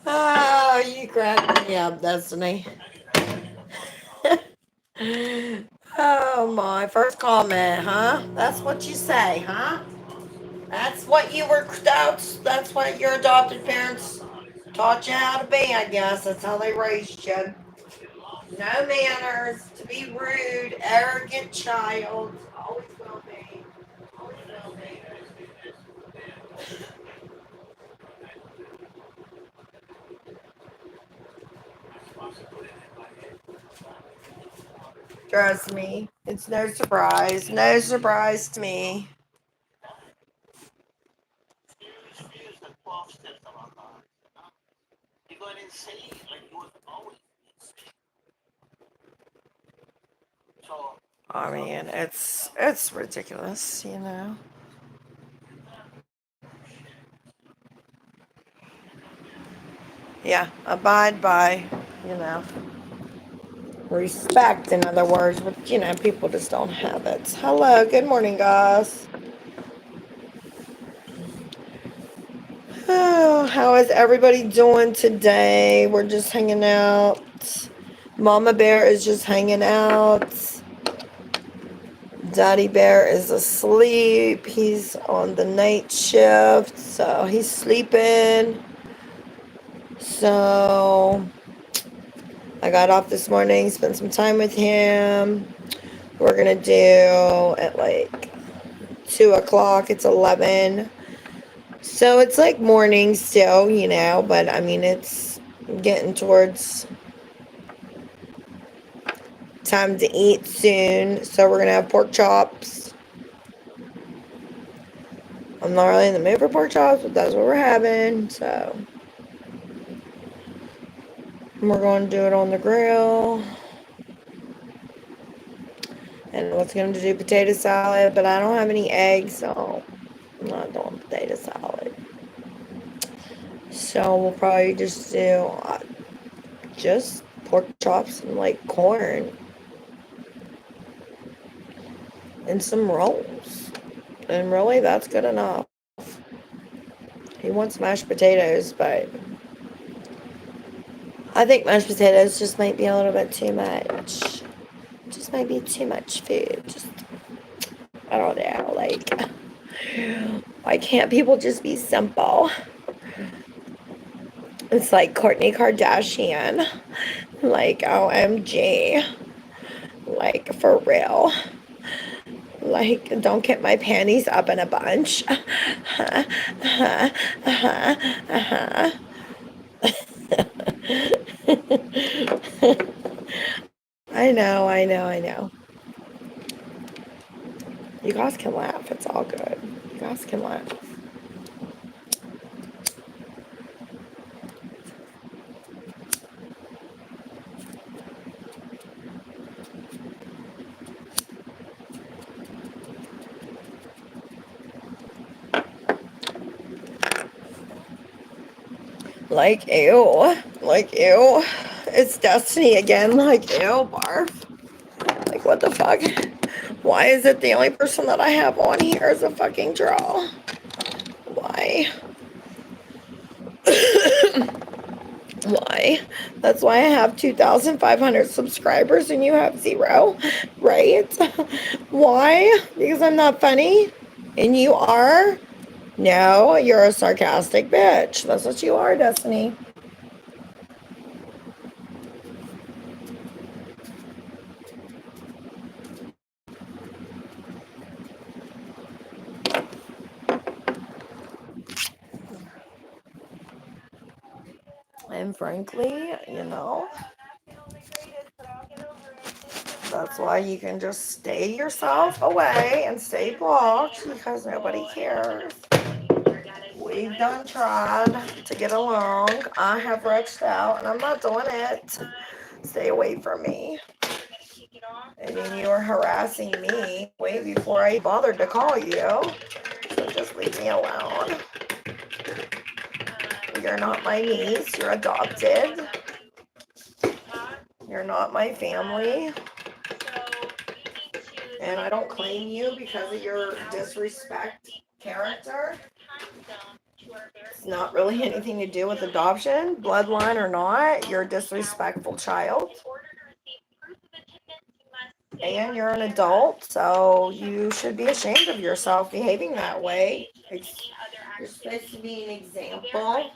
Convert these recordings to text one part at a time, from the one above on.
Oh, you cracked me up, Destiny. Oh, my first comment, huh? That's what you say, huh? That's what you were, that's what your adopted parents taught you how to be, I guess. That's how they raised you. No manners, to be rude, arrogant child. Always will be. Always will be. Trust me. It's no surprise. No surprise to me. I mean, it's ridiculous, you know. Yeah, abide by, you know, respect, in other words, but, you know, people just don't have it. Hello, good morning, guys. Oh, how is everybody doing today? We're just hanging out. Mama Bear is just hanging out. Daddy Bear is asleep. He's on the night shift, so he's sleeping. So I got off this morning, spent some time with him. We're gonna do at like 2 o'clock. It's 11. So it's like morning still, you know, but I mean, it's getting towards time to eat soon. So we're gonna have pork chops. I'm not really in the mood for pork chops, but that's what we're having. So we're going to do it on the grill. And I was going to do potato salad, but I don't have any eggs, so I'm not doing potato salad. So we'll probably just do just pork chops and like corn and some rolls. And really, that's good enough. He wants mashed potatoes, but I think mashed potatoes just might be a little bit too much. Just might be too much food. Just, I don't know, like, why can't people just be simple? It's like Kourtney Kardashian. Like, OMG. Like, for real. Like, don't get my panties up in a bunch. I know, I know, I know. You guys can laugh. It's all good. You guys can laugh. Like, ew. Like, ew. It's Destiny again. Like, ew, barf. Like, what the fuck? Why is it the only person that I have on here is a fucking draw? Why? Why? That's why I have 2,500 subscribers and you have 0, right? Why? Because I'm not funny? And you are? No, you're a sarcastic bitch. That's what you are, Destiny. And frankly, that's why you can just stay yourself away and stay blocked because nobody cares. We've done tried to get along. I have reached out and I'm not doing it. Stay away from me. And then you were harassing me way before I bothered to call you. So just leave me alone. You're not my niece. You're adopted. You're not my family. And I don't claim you because of your disrespect character. It's not really anything to do with adoption, bloodline or not. You're a disrespectful child. And you're an adult, so you should be ashamed of yourself behaving that way. You're supposed to be an example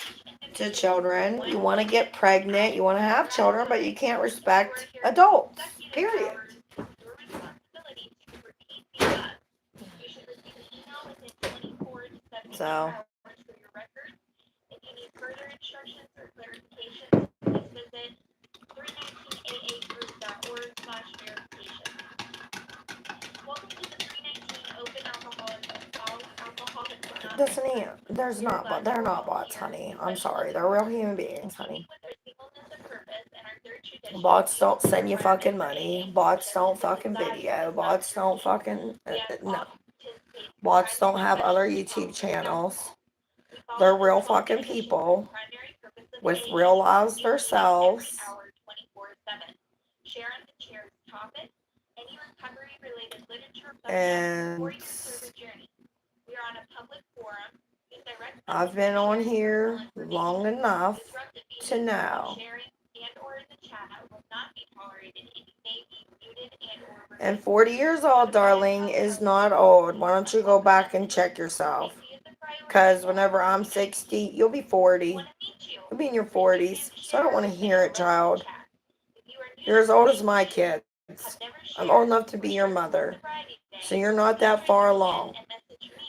to children. You want to get pregnant, you want to have children, but you can't respect adults, period. So Destiny, they're not bots, honey. I'm sorry, they're real human beings, honey. Bots don't send you fucking money. Bots don't fucking video. Bots don't fucking no. Bots don't have other YouTube channels. They're real fucking people with real lives themselves. And I've been on here long enough to know. And 40 years old, darling, is not old. Why don't you go back and check yourself? Because whenever I'm 60, you'll be 40. You'll be in your 40s. So I don't want to hear it, child. You're as old as my kids. I'm old enough to be your mother. So you're not that far along.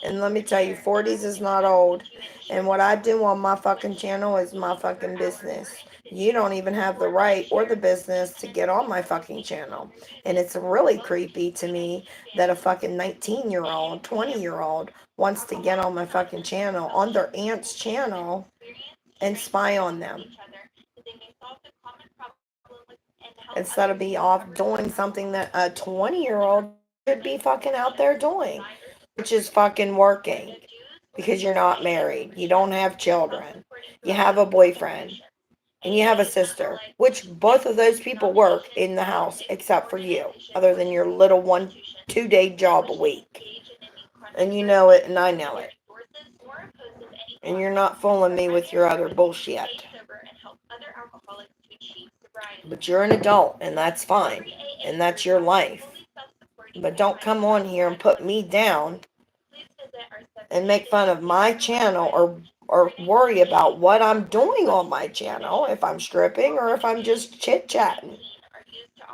And let me tell you, 40s is not old. And what I do on my fucking channel is my fucking business. You don't even have the right or the business to get on my fucking channel. And it's really creepy to me that a fucking 19-year-old, 20-year-old wants to get on my fucking channel, on their aunt's channel, and spy on them. Instead of be off doing something that a 20-year-old should be fucking out there doing, which is fucking working. Because you're not married, you don't have children, you have a boyfriend, and you have a sister, which both of those people work in the house except for you, other than your little 2-day job a week. And you know it, and I know it. And you're not fooling me with your other bullshit. But you're an adult, and that's fine, and that's your life. But don't come on here and put me down and make fun of my channel or worry about what I'm doing on my channel, if I'm stripping or if I'm just chit-chatting.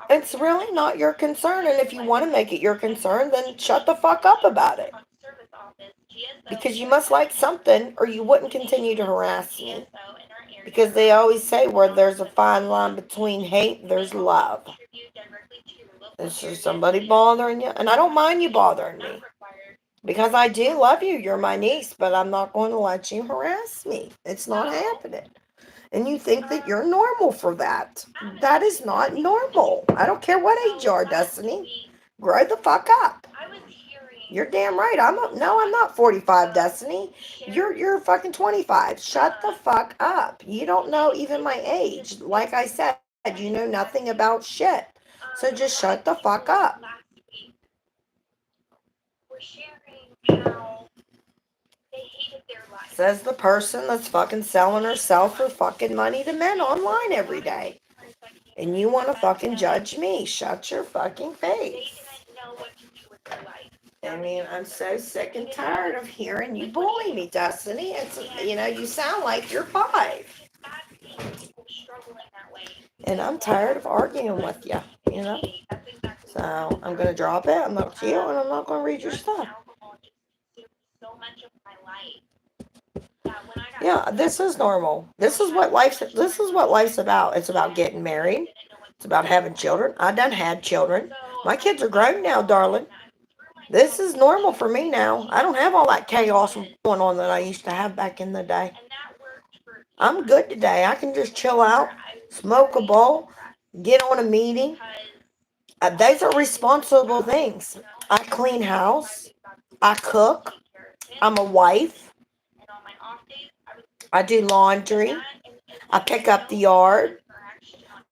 It's really not your concern, and if you want to make it your concern, then shut the fuck up about it. Because you must like something, or you wouldn't continue to harass me. Because they always say where there's a fine line between hate, there's love. Is there somebody bothering you? And I don't mind you bothering me. Because I do love you. You're my niece, but I'm not going to let you harass me. It's not happening. And you think that you're normal for that. That is not normal. I don't care what age you are, Destiny. Grow the fuck up. You're damn right. I'm not 45, Destiny. You're fucking 25. Shut the fuck up. You don't know even my age. Like I said, you know nothing about shit. So just shut the fuck up. Says the person that's fucking selling herself for fucking money to men online every day. And you want to fucking judge me. Shut your fucking face. I mean, I'm so sick and tired of hearing you bully me, Destiny. You sound like you're 5. And I'm tired of arguing with you, So I'm going to drop it. I'm not you, and I'm not going to read your stuff. Yeah, this is normal. This is what life's about. It's about getting married. It's about having children. I done had children. My kids are grown now, darling. This is normal for me now. I don't have all that chaos going on that I used to have back in the day. I'm good today. I can just chill out, smoke a bowl, get on a meeting. Those are responsible things. I clean house. I cook. I'm a wife. I do laundry. I pick up the yard.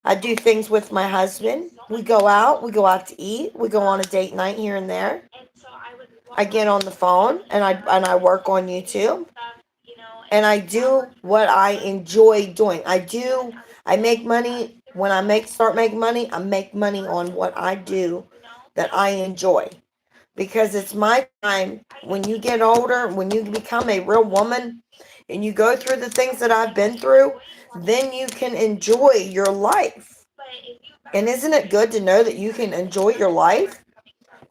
I do things with my husband. We go out. We go out to eat. We go on a date night here and there. I get on the phone and I work on YouTube. And I do what I enjoy doing. I make money when start making money, I make money on what I do that I enjoy. Because it's my time when you get older, when you become a real woman and you go through the things that I've been through, then you can enjoy your life. And isn't it good to know that you can enjoy your life,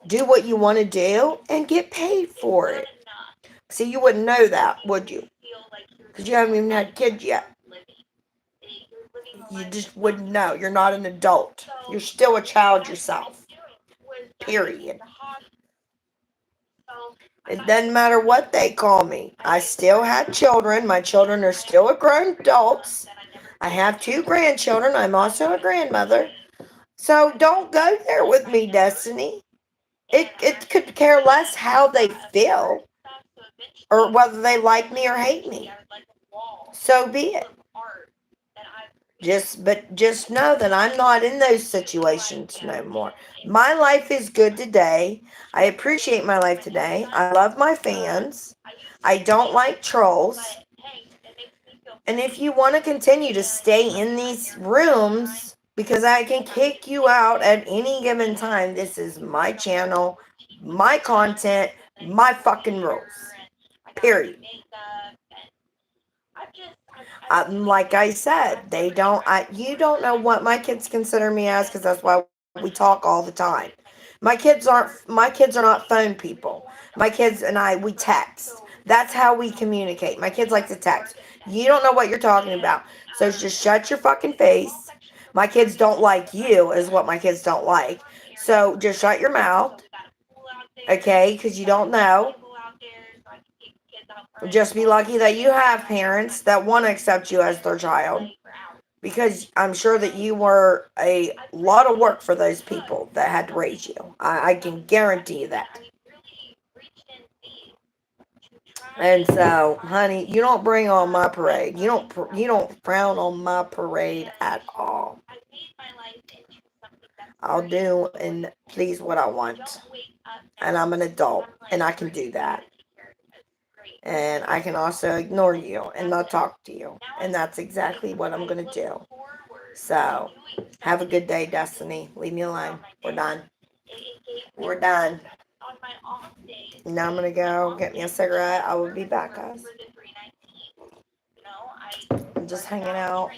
do what you want to do, and get paid for it? See, you wouldn't know that, would you? Because you haven't even had kids yet. You just wouldn't know. You're not an adult. You're still a child yourself. Period. It doesn't matter what they call me. I still have children. My children are still grown adults. I have 2 grandchildren. I'm also a grandmother. So don't go there with me, Destiny. It could care less how they feel or whether they like me or hate me. So be it. Just know that I'm not in those situations no more. My life is good today. I appreciate my life today. I love my fans. I don't like trolls. And if you want to continue to stay in these rooms, because I can kick you out at any given time, this is my channel, my content, my fucking rules. Period. Like I said, you don't know what my kids consider me as, because that's why we talk all the time. My kids are not phone people. My kids and we text. That's how we communicate. My kids like to text. You don't know what you're talking about. So just shut your fucking face. My kids don't like you, is what my kids don't like. So just shut your mouth. Okay? Because you don't know. Just be lucky that you have parents that want to accept you as their child. Because I'm sure that you were a lot of work for those people that had to raise you. I can guarantee you that. And so, honey, you don't bring on my parade. You don't frown on my parade at all. I'll do and please what I want. And I'm an adult, and I can do that. And I can also ignore you and not talk to you. And that's exactly what I'm going to do. So, have a good day, Destiny. Leave me alone. We're done. We're done. Now I'm going to go get me a cigarette. I will be back, guys. I'm just hanging out.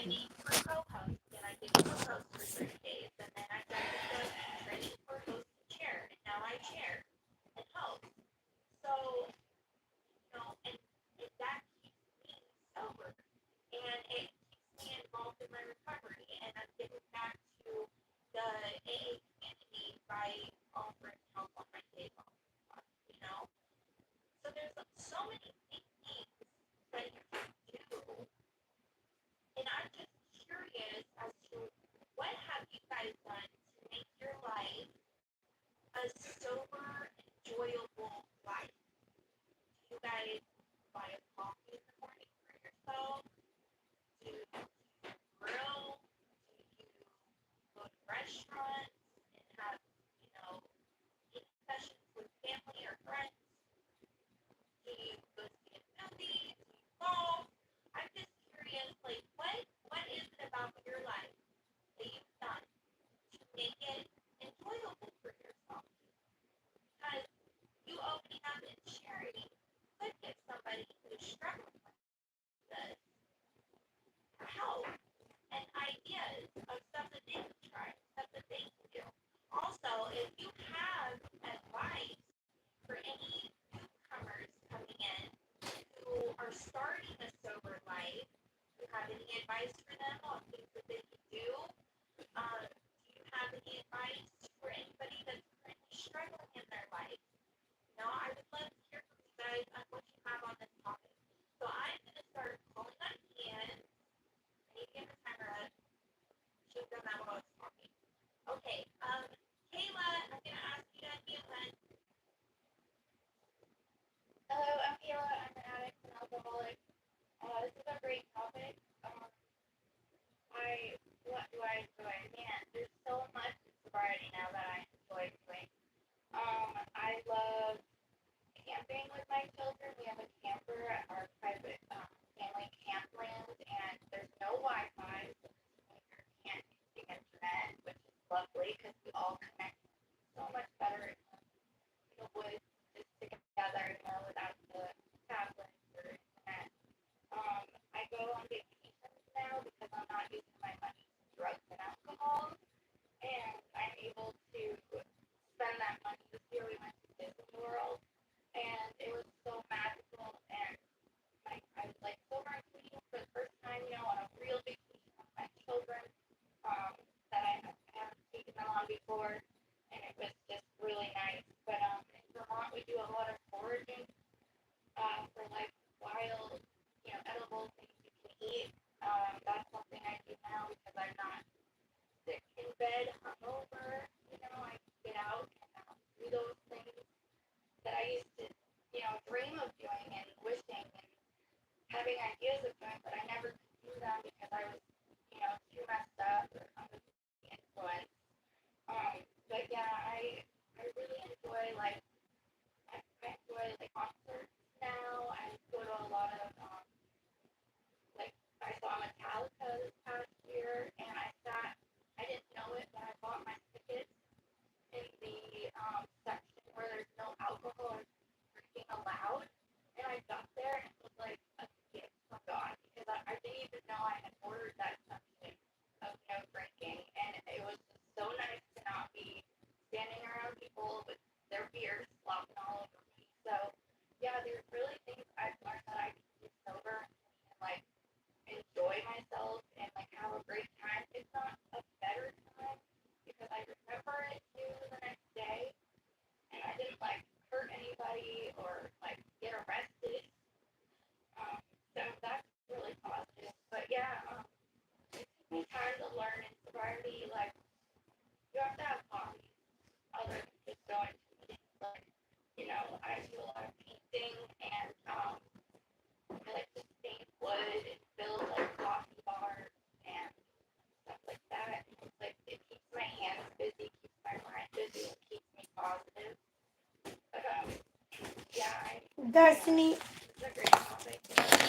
Destiny,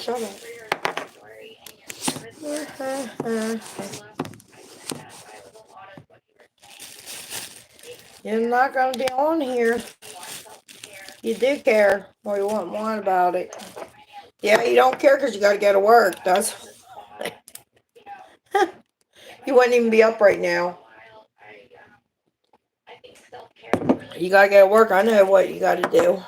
shut up. You're not going to be on here. You do care, or you wouldn't want about it. Yeah, you don't care because you got to go to work. That's you wouldn't even be up right now. You got to go to work. I know what you got to do.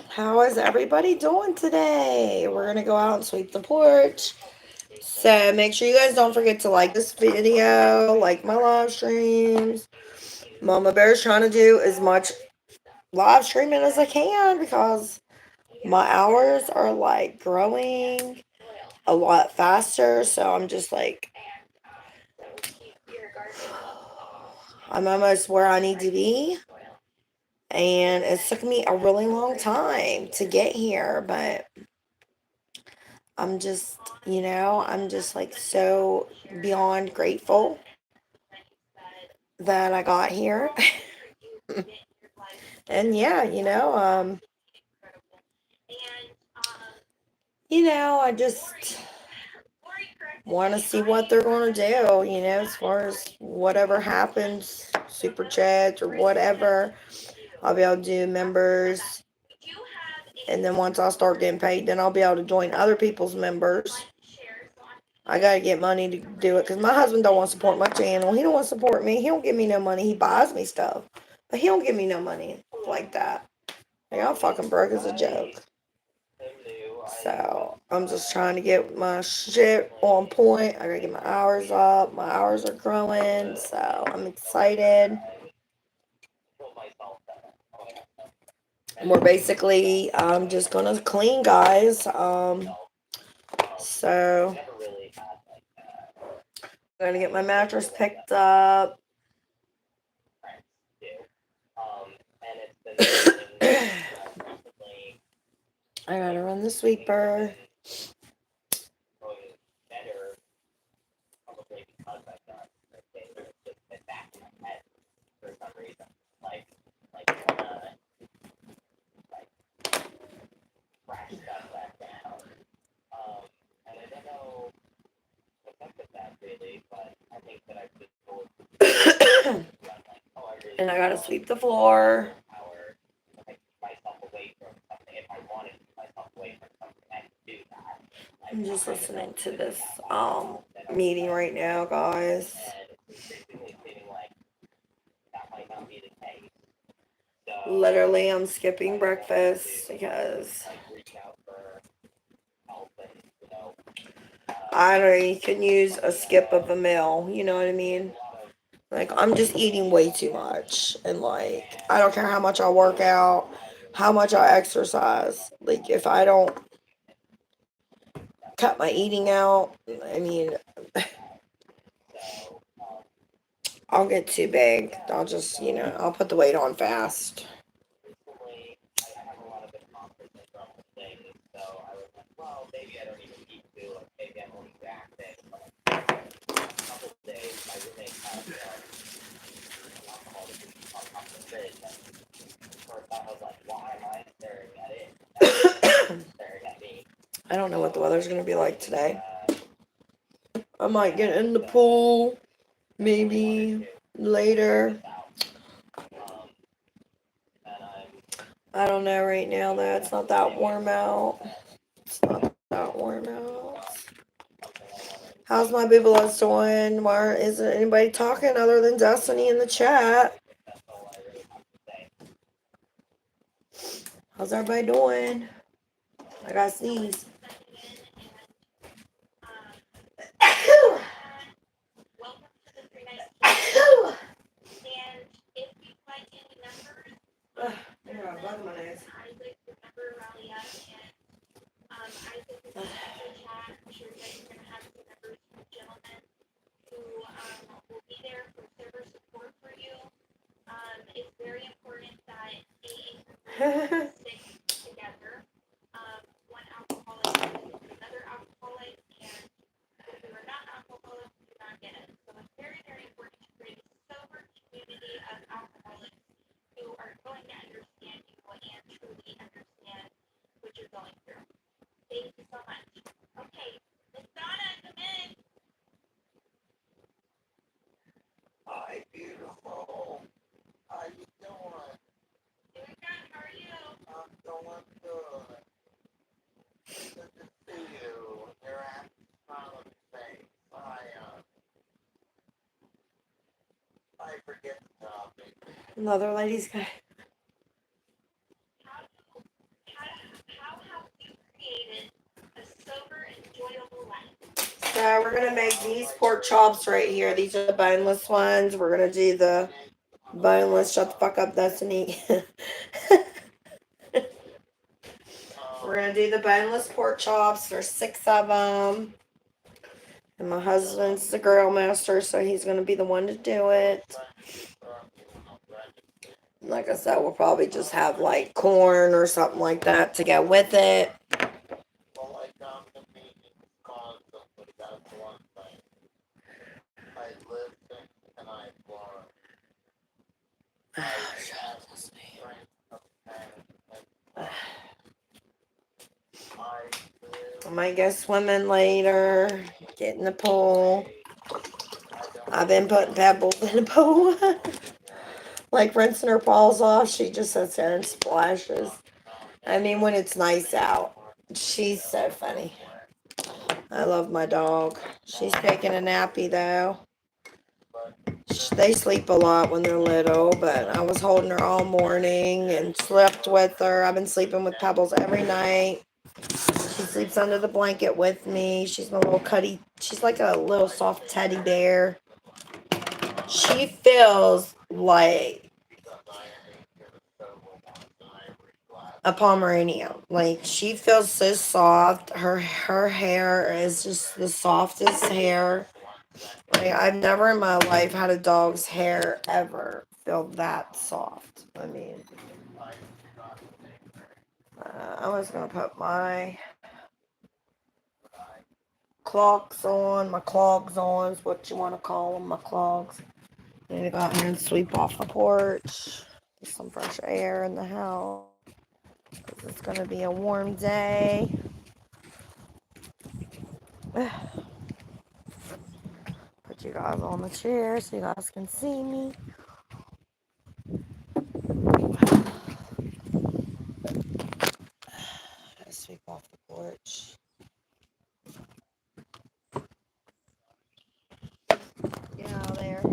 How is everybody doing today? We're going to go out and sweep the porch. So make sure you guys don't forget to like this video, like my live streams. Mama Bear's trying to do as much live streaming as I can because my hours are like growing a lot faster. So I'm just like, I'm almost where I need to be. And it took me a really long time to get here, but I'm just, I'm just like so beyond grateful that I got here. And yeah, I just want to see what they're going to do, as far as whatever happens, super chats or whatever. I'll be able to do members. And then once I start getting paid, then I'll be able to join other people's members. I got to get money to do it because my husband don't want to support my channel. He don't want to support me. He don't give me no money. He buys me stuff, but he don't give me no money like that. Like, I'm fucking broke as a joke. So, I'm just trying to get my shit on point. I gotta get my hours up. My hours are growing, so I'm excited. And we're basically just gonna clean, guys. So I'm gonna get my mattress picked up. I gotta run the sweeper. And I gotta sweep the floor. I'm just listening to this meeting right now, guys. Literally, I'm skipping breakfast because I can use a skip of a meal. You know what I mean? Like, I'm just eating way too much. And, like, I don't care how much I work out, how much I exercise. Like, if I don't cut my eating out, I mean, I'll get too big. I'll just, I'll put the weight on fast. I don't know what the weather's going to be like today. I might get in the pool, maybe later. I don't know right now, though. It's not that warm out. It's not that warm out. How's my biblos doing? Why isn't anybody talking other than Destiny in the chat? How's everybody doing? I gotta sneeze. Hi, beautiful. How you doing? Doing good. How are you? I'm doing good. Good to see you. You're at smiling face. I forget the topic. Another lady's guy. How have you created a sober, enjoyable life? So we're gonna make these pork chops right here. These are the boneless ones. We're gonna do the boneless. Shut the fuck up, Destiny. We're gonna do the boneless pork chops. There's 6 of them. And my husband's the grill master, so he's gonna be the one to do it. Like I said, we'll probably just have like corn or something like that to go with it. I might go swimming later, get in the pool. I've been putting pebbles in the pool. Like rinsing her paws off, she just sits there and splashes. I mean, when it's nice out. She's so funny. I love my dog. She's taking a nappy, though. They sleep a lot when they're little, but I was holding her all morning and slept with her. I've been sleeping with Pebbles every night. She sleeps under the blanket with me. She's my little cuddy. She's like a little soft teddy bear. She feels like a Pomeranian. Like, she feels so soft. Her hair is just the softest hair. Like, I've never in my life had a dog's hair ever feel that soft. I mean, I was gonna put my my clogs on is what you want to call them, my clogs. I need to go out here and sweep off the porch, get some fresh air in the house. It's gonna be a warm day. Put you guys on the chair so you guys can see me. Sweep off the porch. Get out of there.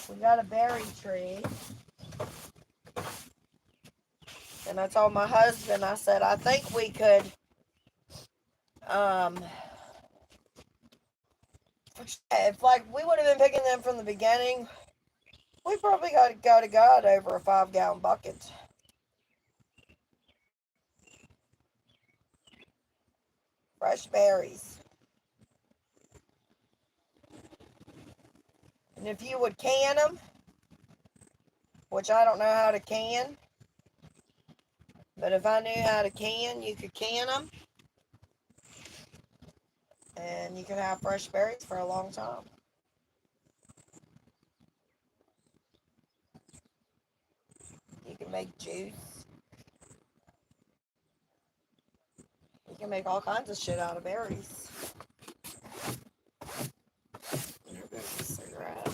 We got a berry tree. And I told my husband, I said, I think we could, if like we would have been picking them from the beginning, we probably got to go to God over a 5-gallon bucket. Fresh berries. And if you would can them, which I don't know how to can, but if I knew how to can, you could can them. And you can have fresh berries for a long time. You can make juice. You can make all kinds of shit out of berries. Here goes a cigarette.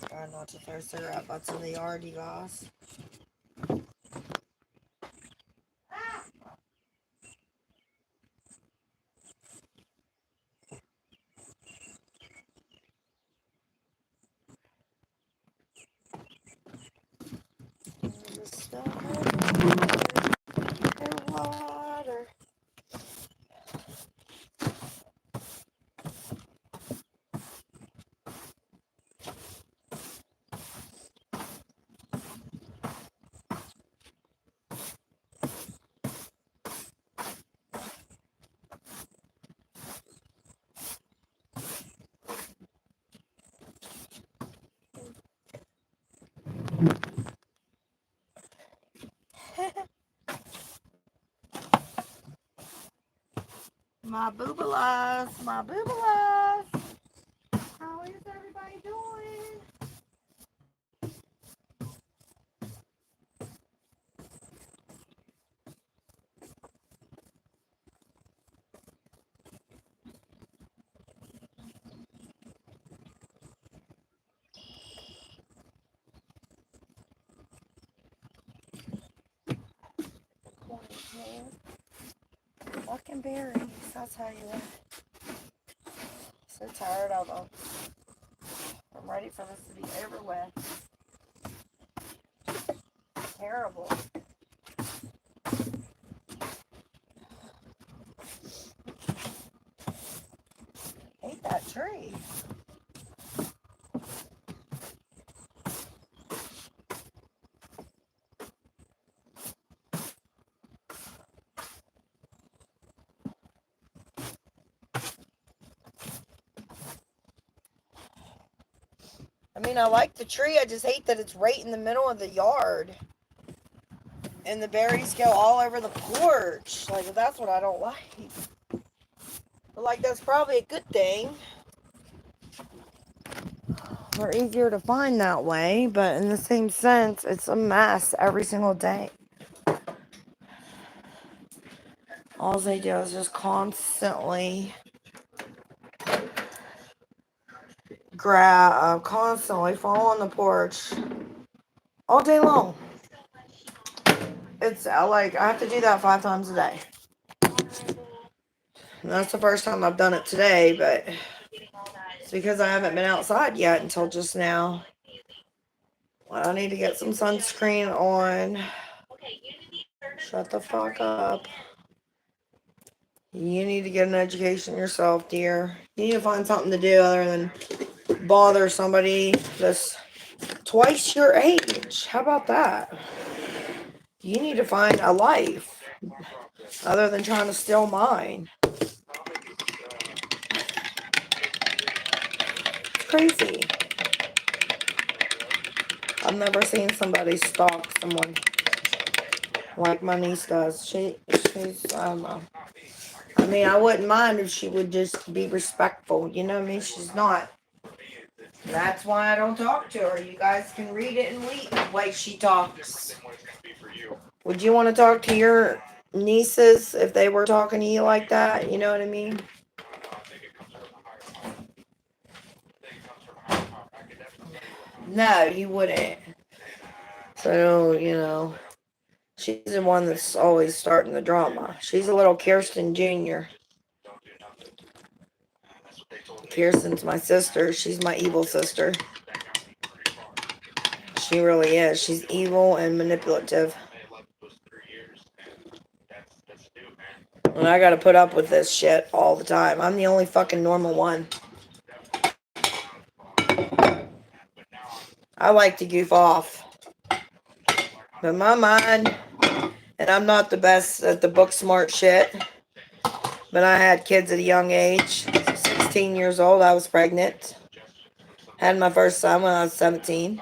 Try not to throw cigarette butts in the yard, you guys. My boobalas, my boobalas. How is everybody doing? Fucking berries, I'll tell you what. So tired of them. I'm ready for this to be over with. Terrible. Hate that tree. I mean, I like the tree, I just hate that it's right in the middle of the yard. And the berries go all over the porch. Like, that's what I don't like. But, like, that's probably a good thing. Or easier to find that way, but in the same sense, it's a mess every single day. All they do is just constantly constantly fall on the porch all day long. It's like I have to do that 5 times a day. And that's the first time I've done it today, but it's because I haven't been outside yet until just now. Well, I need to get some sunscreen on. Shut the fuck up. You need to get an education yourself, dear. You need to find something to do other than bother somebody that's twice your age. How about that? You need to find a life other than trying to steal mine. It's crazy. I've never seen somebody stalk someone like my niece does. She's, I don't know. I mean, I wouldn't mind if she would just be respectful. You know what I mean? She's not. That's why I don't talk to her. You guys can read it and read the way she talks. Would you want to talk to your nieces if they were talking to you like that? You know what I mean? No, you wouldn't. So, you know, she's the one that's always starting the drama. She's a little Kirsten Jr. Kirsten's my sister. She's my evil sister. She really is. She's evil and manipulative. And I gotta put up with this shit all the time. I'm the only fucking normal one. I like to goof off. But my mind, and I'm not the best at the book smart shit, but I had kids at a young age. 16 years old, I was pregnant. Had my first son when I was 17.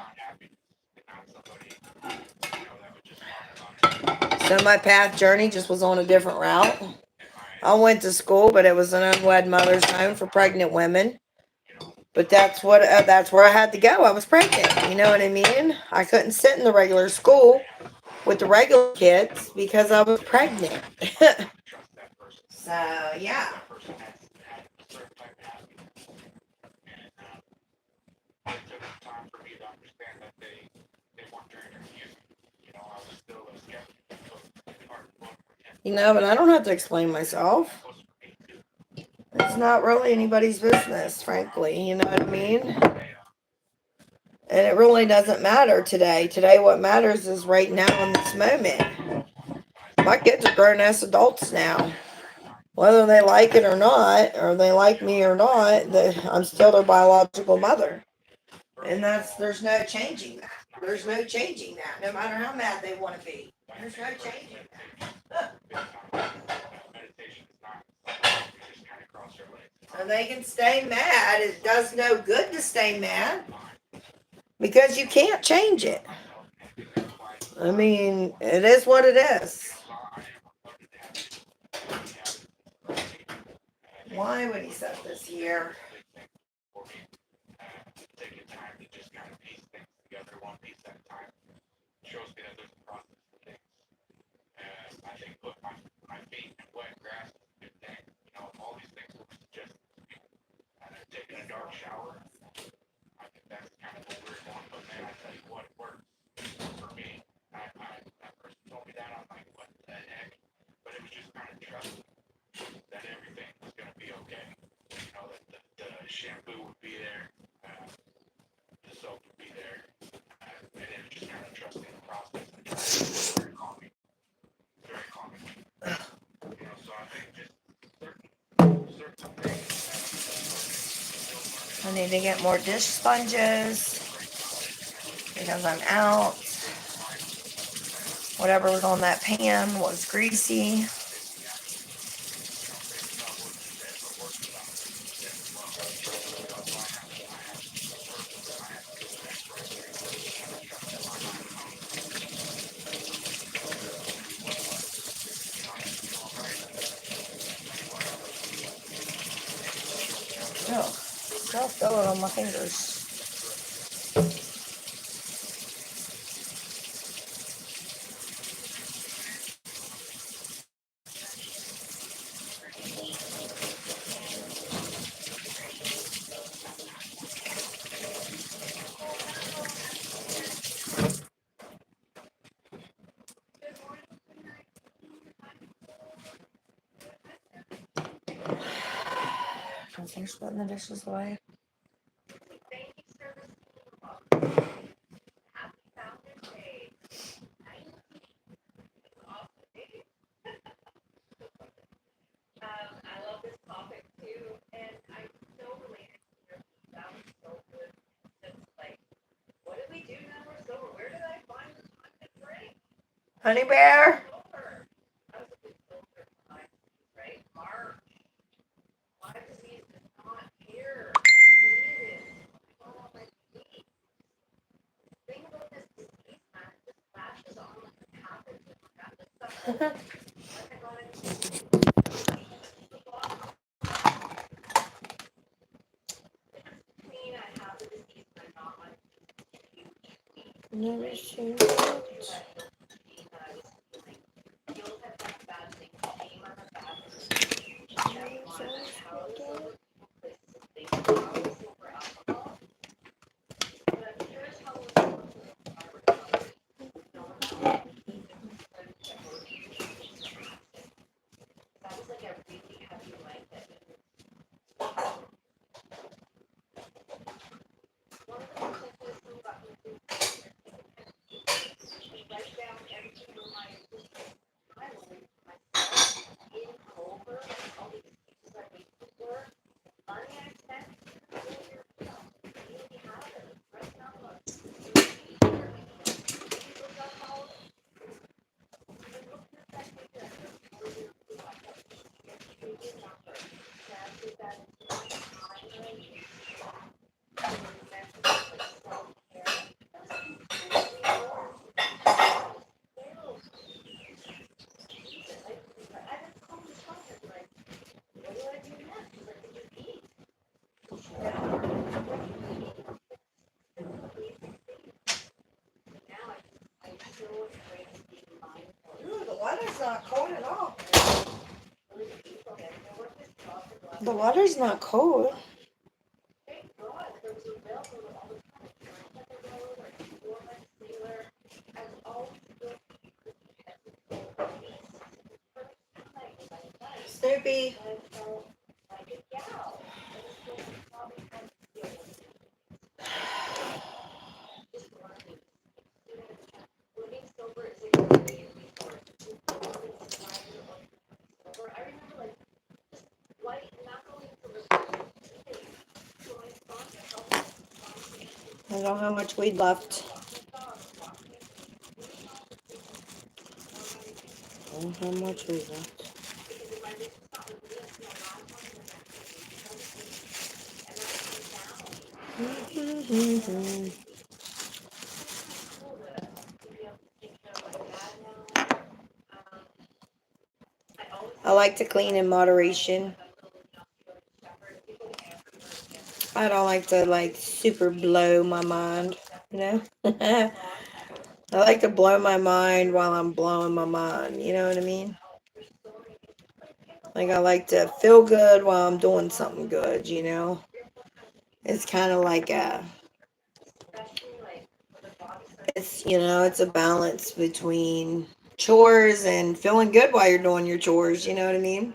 So my path journey just was on a different route. I went to school, but it was an unwed mother's home for pregnant women. But that's where I had to go. I was pregnant. You know what I mean? I couldn't sit in the regular school with the regular kids because I was pregnant. So, yeah. You know, but I don't have to explain myself. It's not really anybody's business, frankly. You know what I mean? And it really doesn't matter today. Today, what matters is right now in this moment. My kids are grown-ass adults now. Whether they like it or not, or they like me or not, I'm still their biological mother. And there's no changing that. There's no changing that, no matter how mad they want to be. There's no changing that. And they can stay mad. It does no good to stay mad because you can't change it. I mean, it is what it is. Why would he set this here? I need to get more dish sponges because I'm out. Whatever was on that pan was greasy. Oh, still feel it on my fingers. Can I finish putting the dishes away? Honey Bear? Never seen it. Ooh, the water's not cold at all. The water's not cold. Snoopy. I don't know how much weed left. I don't know how much weed left. I like to clean in moderation. I don't like to like super blow my mind, you know? I like to blow my mind while I'm blowing my mind, you know what I mean? Like I like to feel good while I'm doing something good, you know? It's kind of like it's a balance between chores and feeling good while you're doing your chores, you know what I mean?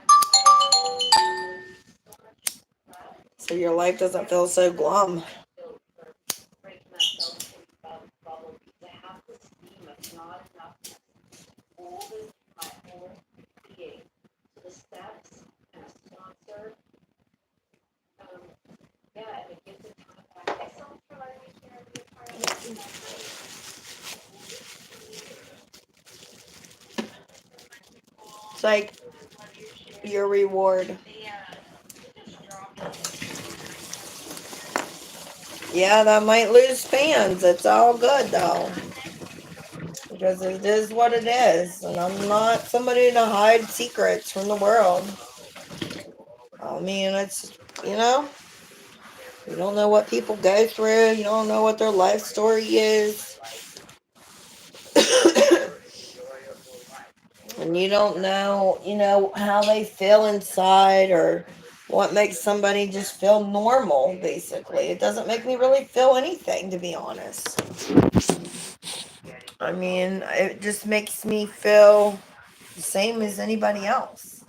So your life doesn't feel so glum. It's like your reward. Yeah, that might lose fans. It's all good though. Because it is what it is. And I'm not somebody to hide secrets from the world. I mean, you know, you don't know what people go through. You don't know what their life story is. And you don't know, how they feel inside or what makes somebody just feel normal, basically. It doesn't make me really feel anything, to be honest. I mean, it just makes me feel the same as anybody else.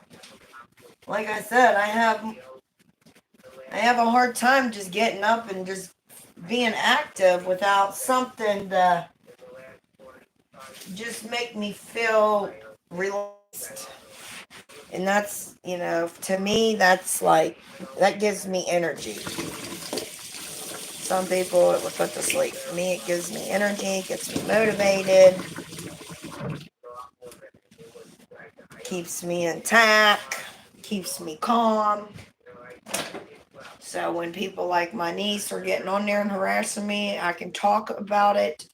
Like I said, I have a hard time just getting up and just being active without something to just make me feel relaxed. And that's, to me, that's like, that gives me energy. Some people it would put to sleep. For me, it gives me energy, gets me motivated, keeps me intact, keeps me calm. So when people like my niece are getting on there and harassing me, I can talk about it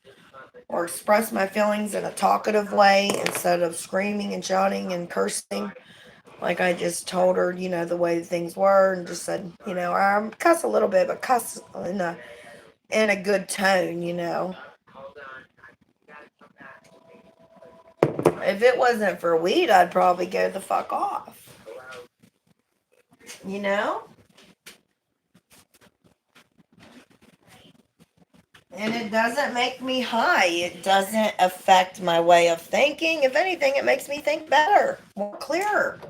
or express my feelings in a talkative way instead of screaming and shouting and cursing. Like I just told her, the way things were and just said, I cuss a little bit, but cuss in a good tone. If it wasn't for weed, I'd probably go the fuck off. You know? And it doesn't make me high. It doesn't affect my way of thinking. If anything, it makes me think better, more clearer.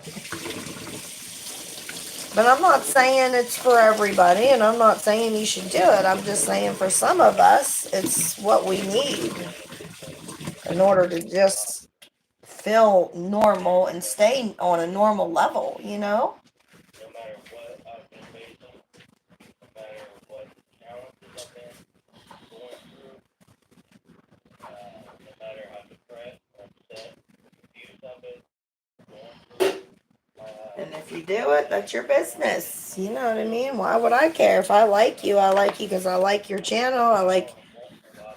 But I'm not saying it's for everybody, and I'm not saying you should do it. I'm just saying for some of us, it's what we need in order to just feel normal and stay on a normal level. And if you do it, that's your business. You know what I mean? Why would I care? If I like you, I like you because I like your channel. I like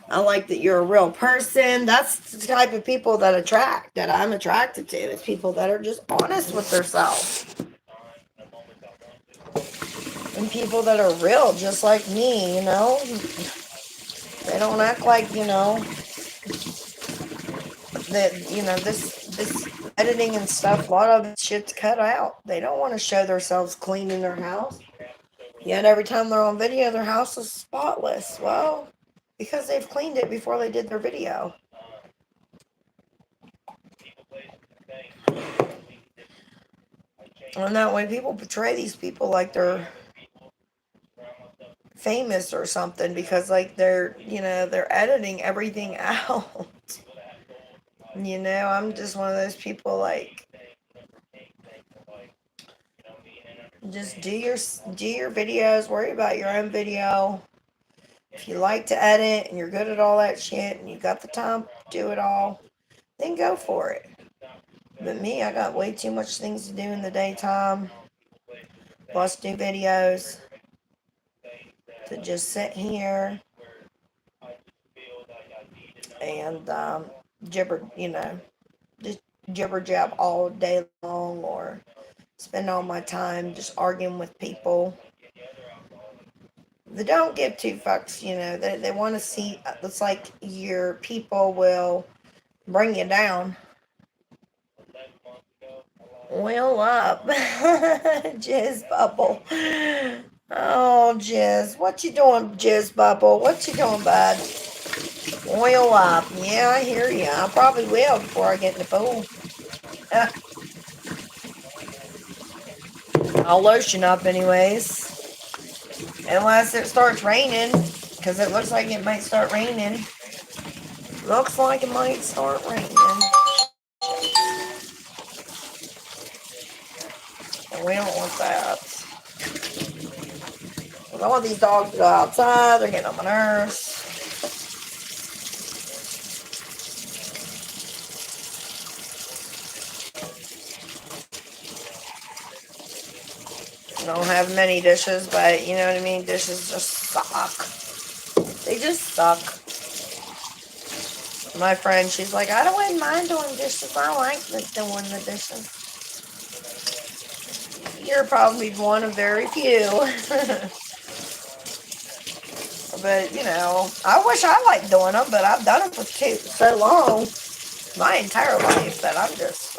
that you're a real person. That's the type of people that I'm attracted to. It's people that are just honest with themselves. And people that are real, just like me. They don't act like, that, this editing and stuff, a lot of shit's cut out. They don't want to show themselves cleaning their house. Yet every time they're on video, their house is spotless. Well, because they've cleaned it before they did their video. And that way people portray these people like they're famous or something because like they're editing everything out. I'm just one of those people like just do your videos, worry about your own video. If you like to edit and you're good at all that shit and you got the time to do it all, then go for it. But me, I got way too much things to do in the daytime. Plus do videos to just sit here and gibber, jibber jab all day long or spend all my time just arguing with people. They don't give two fucks, they want to see, it's like your people will bring you down. Oil up. Jizz Bubble. Oh, Jizz. What you doing, Jizz Bubble? What you doing, bud? Oil up. Yeah, I hear you. I probably will before I get in the pool. I'll lotion up anyways. Unless it starts raining. Because it looks like it might start raining. Looks like it might start raining. And we don't want that. All these dogs go outside. They're getting on my nerves. I don't have many dishes, but you know what I mean? Dishes just suck. They just suck. My friend, she's like, I don't mind doing dishes. I like doing the dishes. You're probably one of very few. But, I wish I liked doing them, but I've done them for so long, my entire life, that I'm just,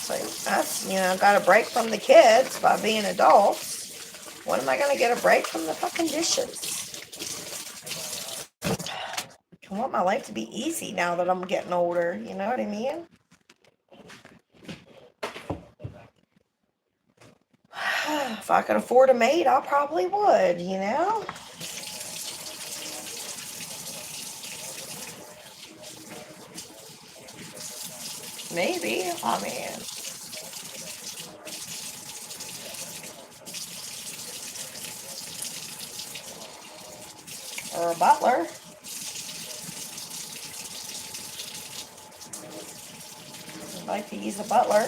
so that's, got a break from the kids by being adults. When am I going to get a break from the fucking dishes? I want my life to be easy now that I'm getting older, you know what I mean? If I could afford a maid, I probably would, Maybe, I mean, or a butler. I'd like to use a butler.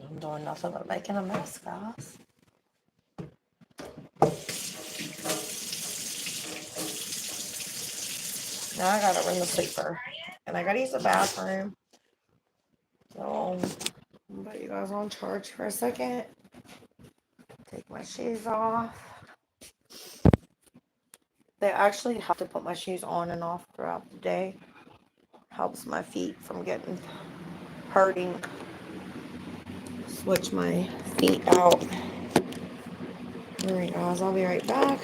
I'm doing nothing but making a mess, guys. Now I gotta ring the sweeper. And I gotta use the bathroom. So, I'm gonna put you guys on charge for a second. Take my shoes off. They actually have to put my shoes on and off throughout the day. Helps my feet from getting hurting. Switch my feet out. Alright guys, I'll be right back.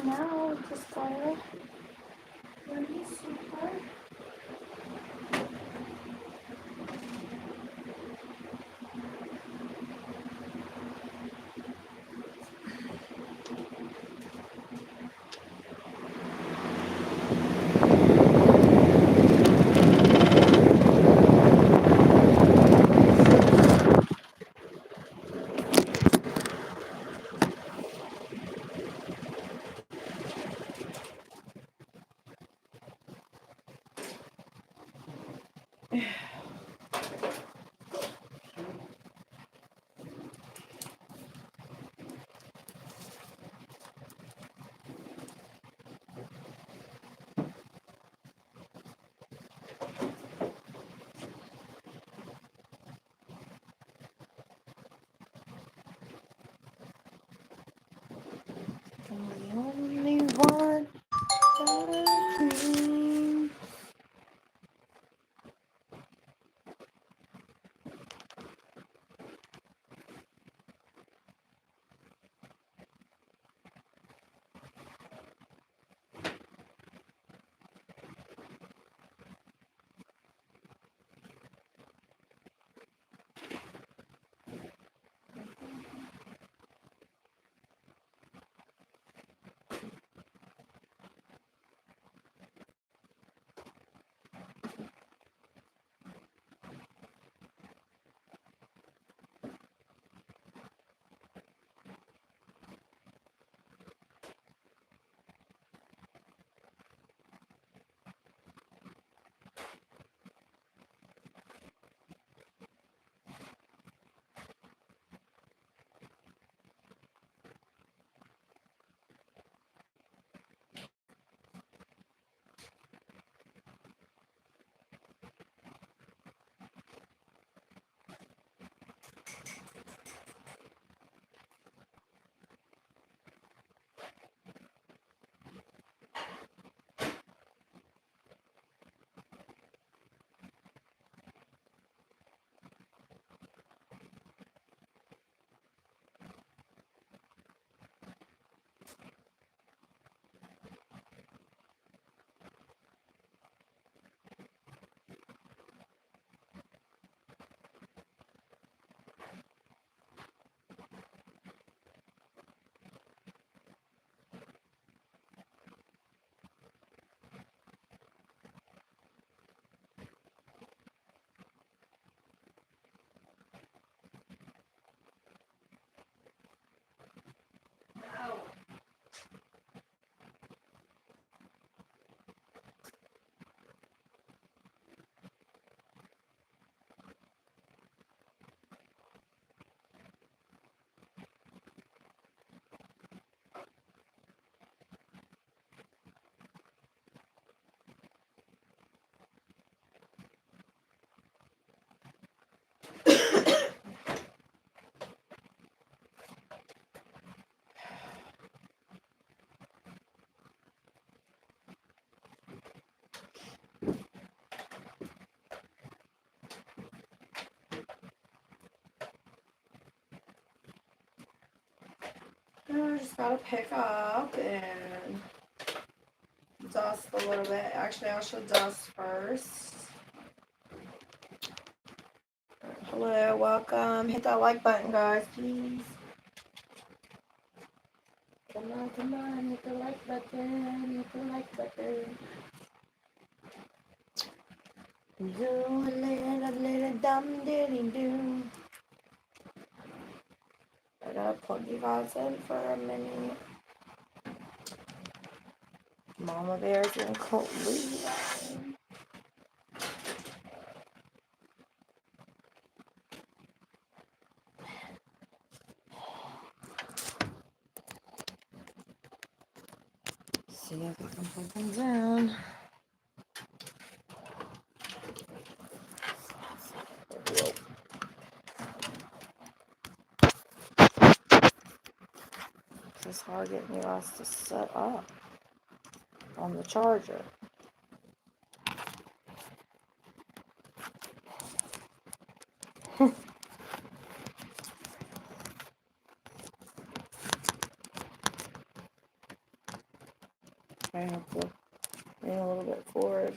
Now, just go. Really super. I just gotta pick up and dust a little bit. Actually, I should dust first. Hello, welcome. Hit that like button, guys, please. Come on, hit the like button, hit the like button. Do a little dum diddy do. I gotta plug you guys in for a minute. Mama Bear's in Cleveland. See if we can plug them down. It's hard getting you guys to set up on the charger. I have to lean a little bit forward.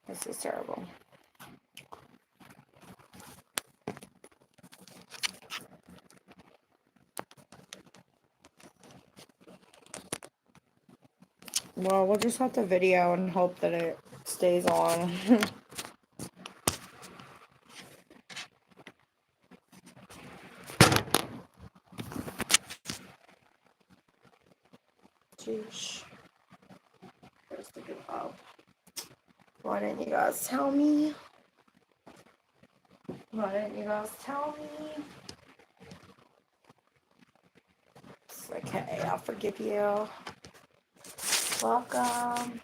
This is terrible. Well, we'll just have to video and hope that it stays on. Jeez. Where's the good help? Why didn't you guys tell me? Why didn't you guys tell me? It's okay, I'll forgive you. Welcome.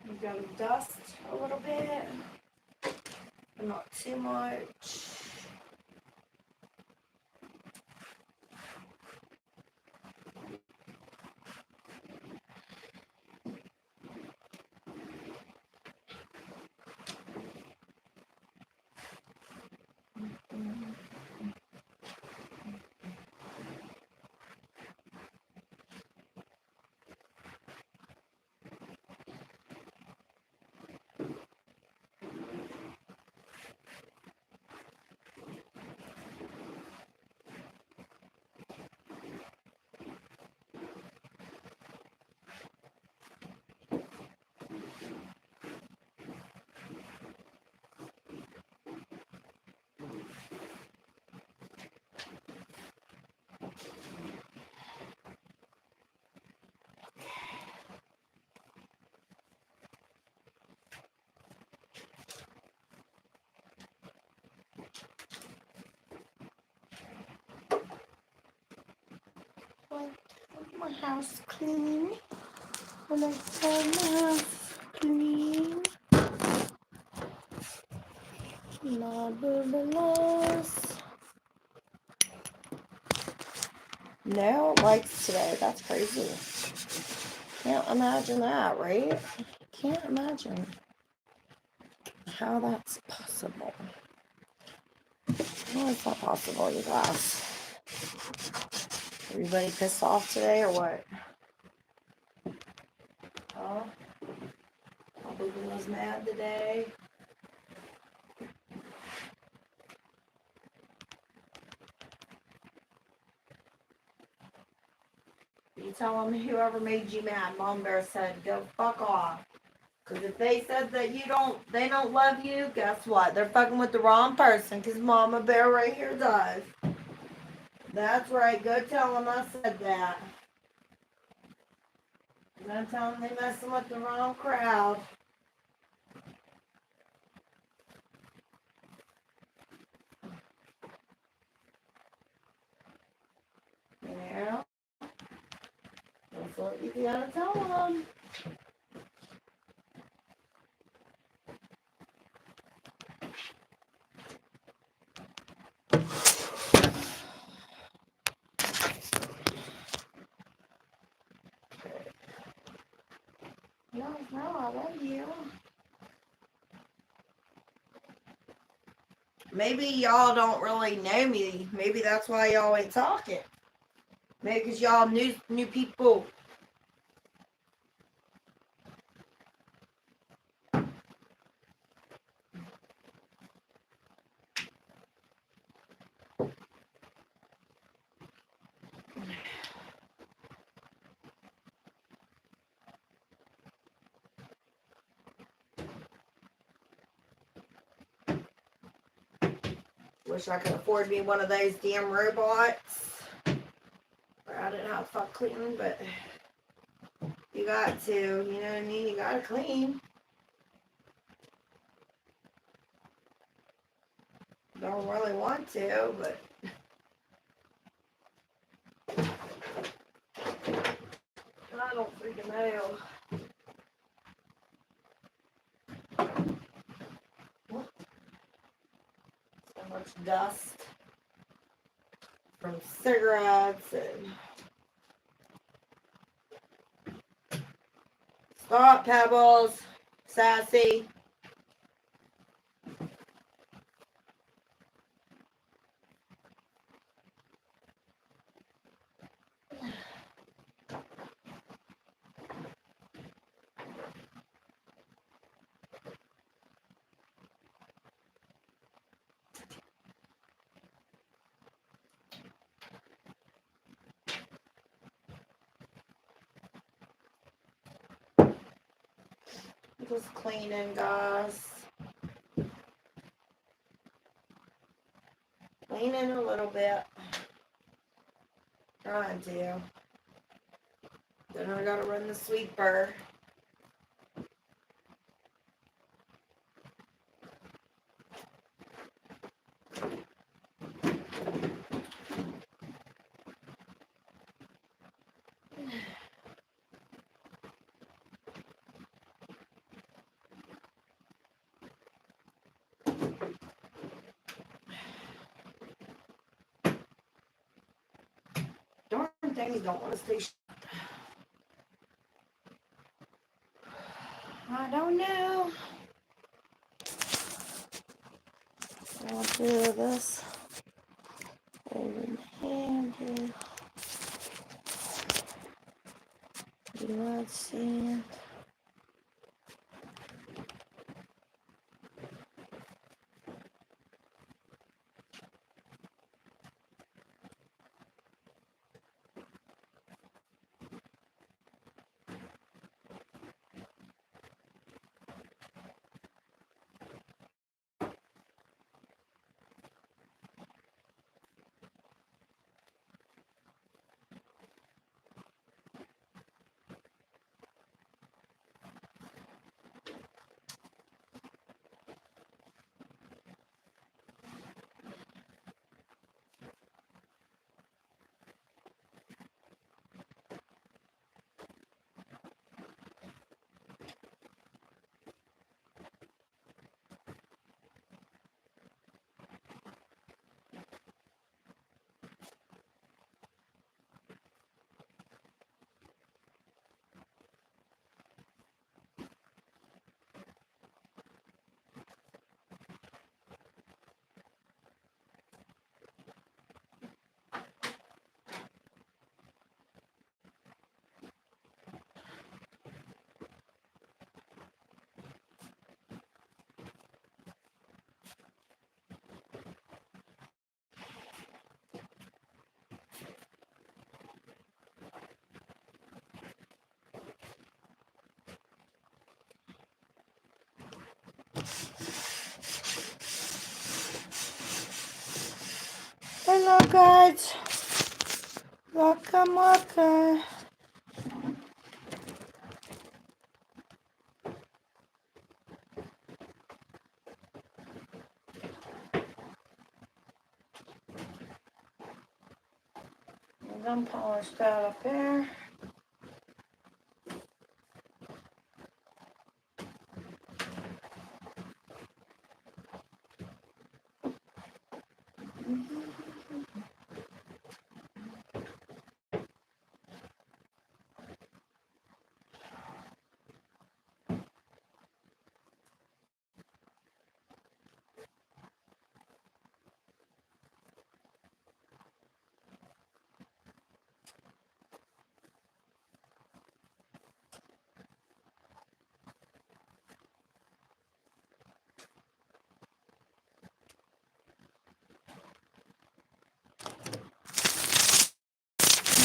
I'm gonna dust a little bit, but not too much. My house clean. When I say my house clean, my bubbles. No likes today. That's crazy. Can't imagine that, right? Can't imagine how that's possible. How is that possible, you guys? Everybody pissed off today or what? Oh, Boogie was mad today. You tell them whoever made you mad. Mom Bear said, go fuck off. Because if they said that they don't love you, guess what? They're fucking with the wrong person. Because Mama Bear right here does. That's right. Go tell them I said that. Go tell them they messing with the wrong crowd. what you gotta tell them. No, I love you. Maybe y'all don't really know me. Maybe that's why y'all ain't talking. Maybe because y'all new people. Wish I could afford me one of those damn robots. Or I don't know how to fuck clean, but you got to. You know what I mean? You gotta clean. Don't really want to, but I don't freaking know. So much dust from cigarettes and stop, Pebbles, sassy. Just cleaning, guys. Cleaning a little bit. Trying to. Then I gotta run the sweeper. Darn things don't want to stay. I don't know. I'll do this. Holding hand here. Let's see. Hello, guys. Welcome, welcome. I'm polished out up there.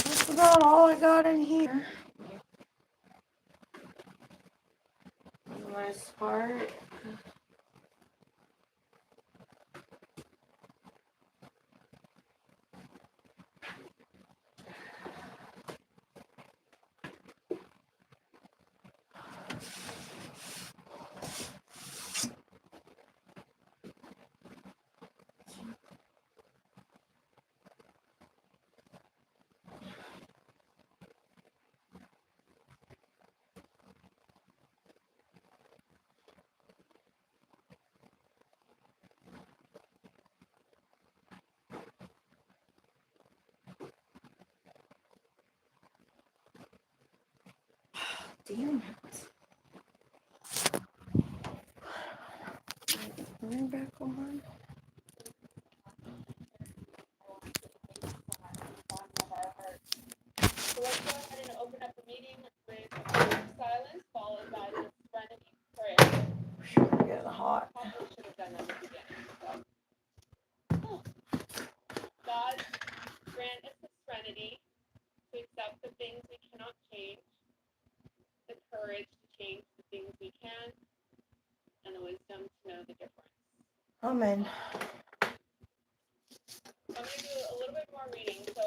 That's about all I got in here. For the most part. Damn it. Turn back on. So let's go ahead and open up the meeting with a prayer of silence, followed by the serenity prayer. We're getting hot. Probably should have done that at the beginning. God, grant us the serenity to accept the things we cannot change, the courage to change the things we can, and the wisdom to know the difference. Amen. So I'm going to do a little bit more reading. So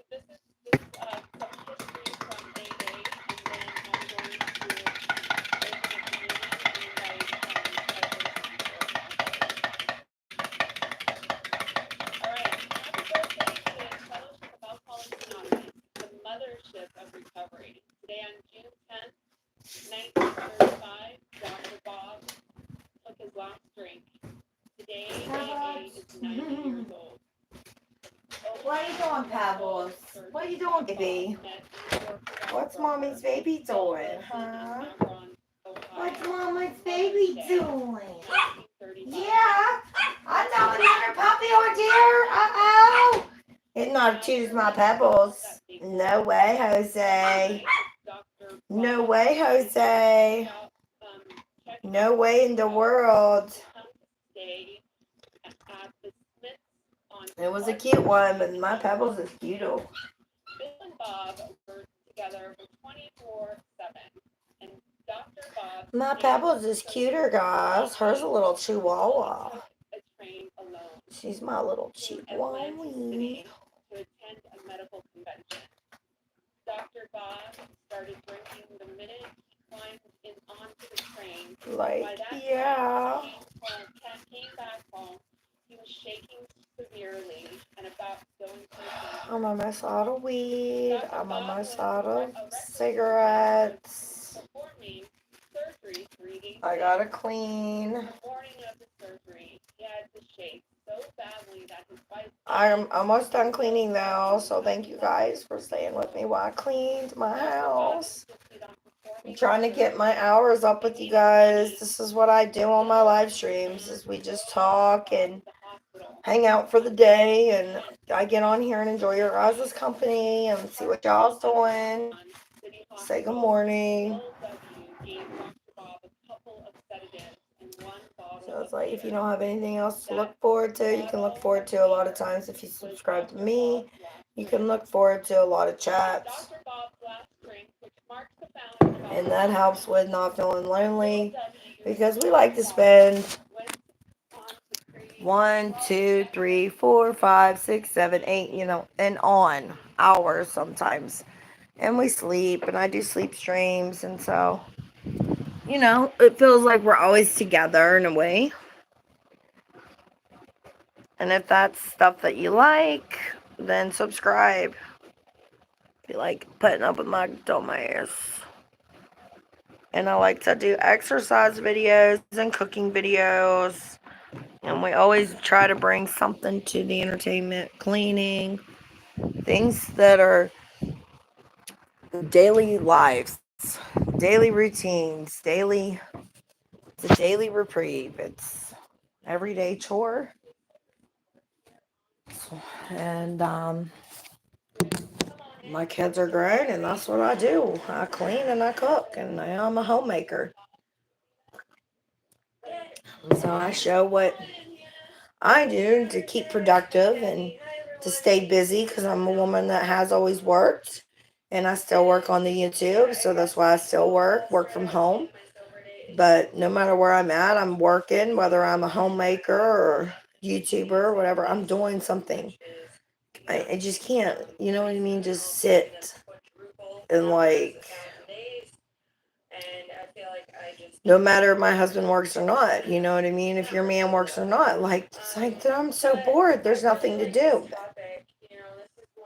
this is some history from AA, and then I'm going to open up the meeting and invite all right. Happy birthday to Fellowship of Alcoholics Anonymous, the mothership of recovery. Today on June 10th, 1935, Dr. Bob took his last drink. Today, AA is 90 years old. What are you doing, Pebbles? What are you doing, baby? What's Mommy's baby doing, huh? What's Mama's baby doing? Yeah, I know another puppy over there. Uh-oh. It's not choose my Pebbles. No way, Jose. No way, Jose. No way in the world. It was a cute one, but my Pebbles is cute. Bill and Bob were together for 24/7, and Dr. Bob. My Pebbles is cuter, guys. Hers a little chihuahua. A train alone. She's my little chihuahua. To attend a medical convention. Dr. Bob started drinking the minute he climbed in onto the train. Like, yeah. Cat came back home. He was shaking severely and about going to I'm almost out of weed. I'm almost out of cigarettes. performing surgery 3 days I gotta clean. the morning of the surgery. He had to shake so badly that his wife. I'm almost done cleaning though, so thank you guys for staying with me while I cleaned my house. I'm trying to get my hours up with you guys. This is what I do on my live streams, is we just talk and hang out for the day, and I get on here and enjoy your guys' company and see what y'all's doing. Say good morning. So it's like, if you don't have anything else to look forward to, you can look forward to a lot of times. If you subscribe to me, you can look forward to a lot of chats. And that helps with not feeling lonely, because we like to spend 1, 2, 3, 4, 5, 6, 7, 8, and on hours sometimes. And we sleep, and I do sleep streams, and so, it feels like we're always together in a way. And if that's stuff that you like, then subscribe. If you like putting up with my dumbass. And I like to do exercise videos and cooking videos And we always try to bring something to the entertainment, cleaning, things that are daily lives, daily routines, it's a daily reprieve. It's everyday chore. And my kids are grown, and that's what I do. I clean and I cook, and I'm a homemaker. So I show what I do to keep productive and to stay busy because I'm a woman that has always worked. And I still work on the YouTube, so that's why I still work from home. But no matter where I'm at, I'm working, whether I'm a homemaker or YouTuber or whatever, I'm doing something. I just can't, you know what I mean? Just sit and no matter if my husband works or not, you know what I mean? If your man works or not, it's like, I'm so bored. There's nothing to do.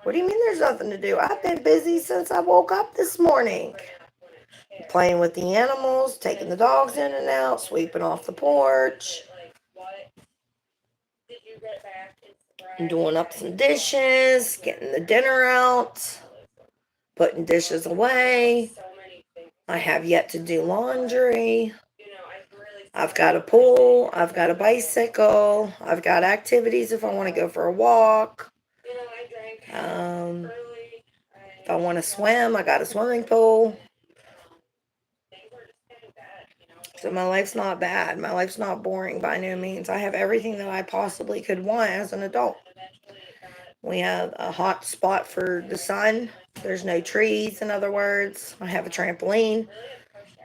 What do you mean there's nothing to do? I've been busy since I woke up this morning. Playing with the animals, taking the dogs in and out, sweeping off the porch, and doing up some dishes, getting the dinner out, putting dishes away. I have yet to do laundry. I've got a pool. I've got a bicycle. I've got activities if I want to go for a walk. If I want to swim, I got a swimming pool. So my life's not bad. My life's not boring by no means. I have everything that I possibly could want as an adult. We have a hot spot for the sun. There's no trees, in other words. I have a trampoline,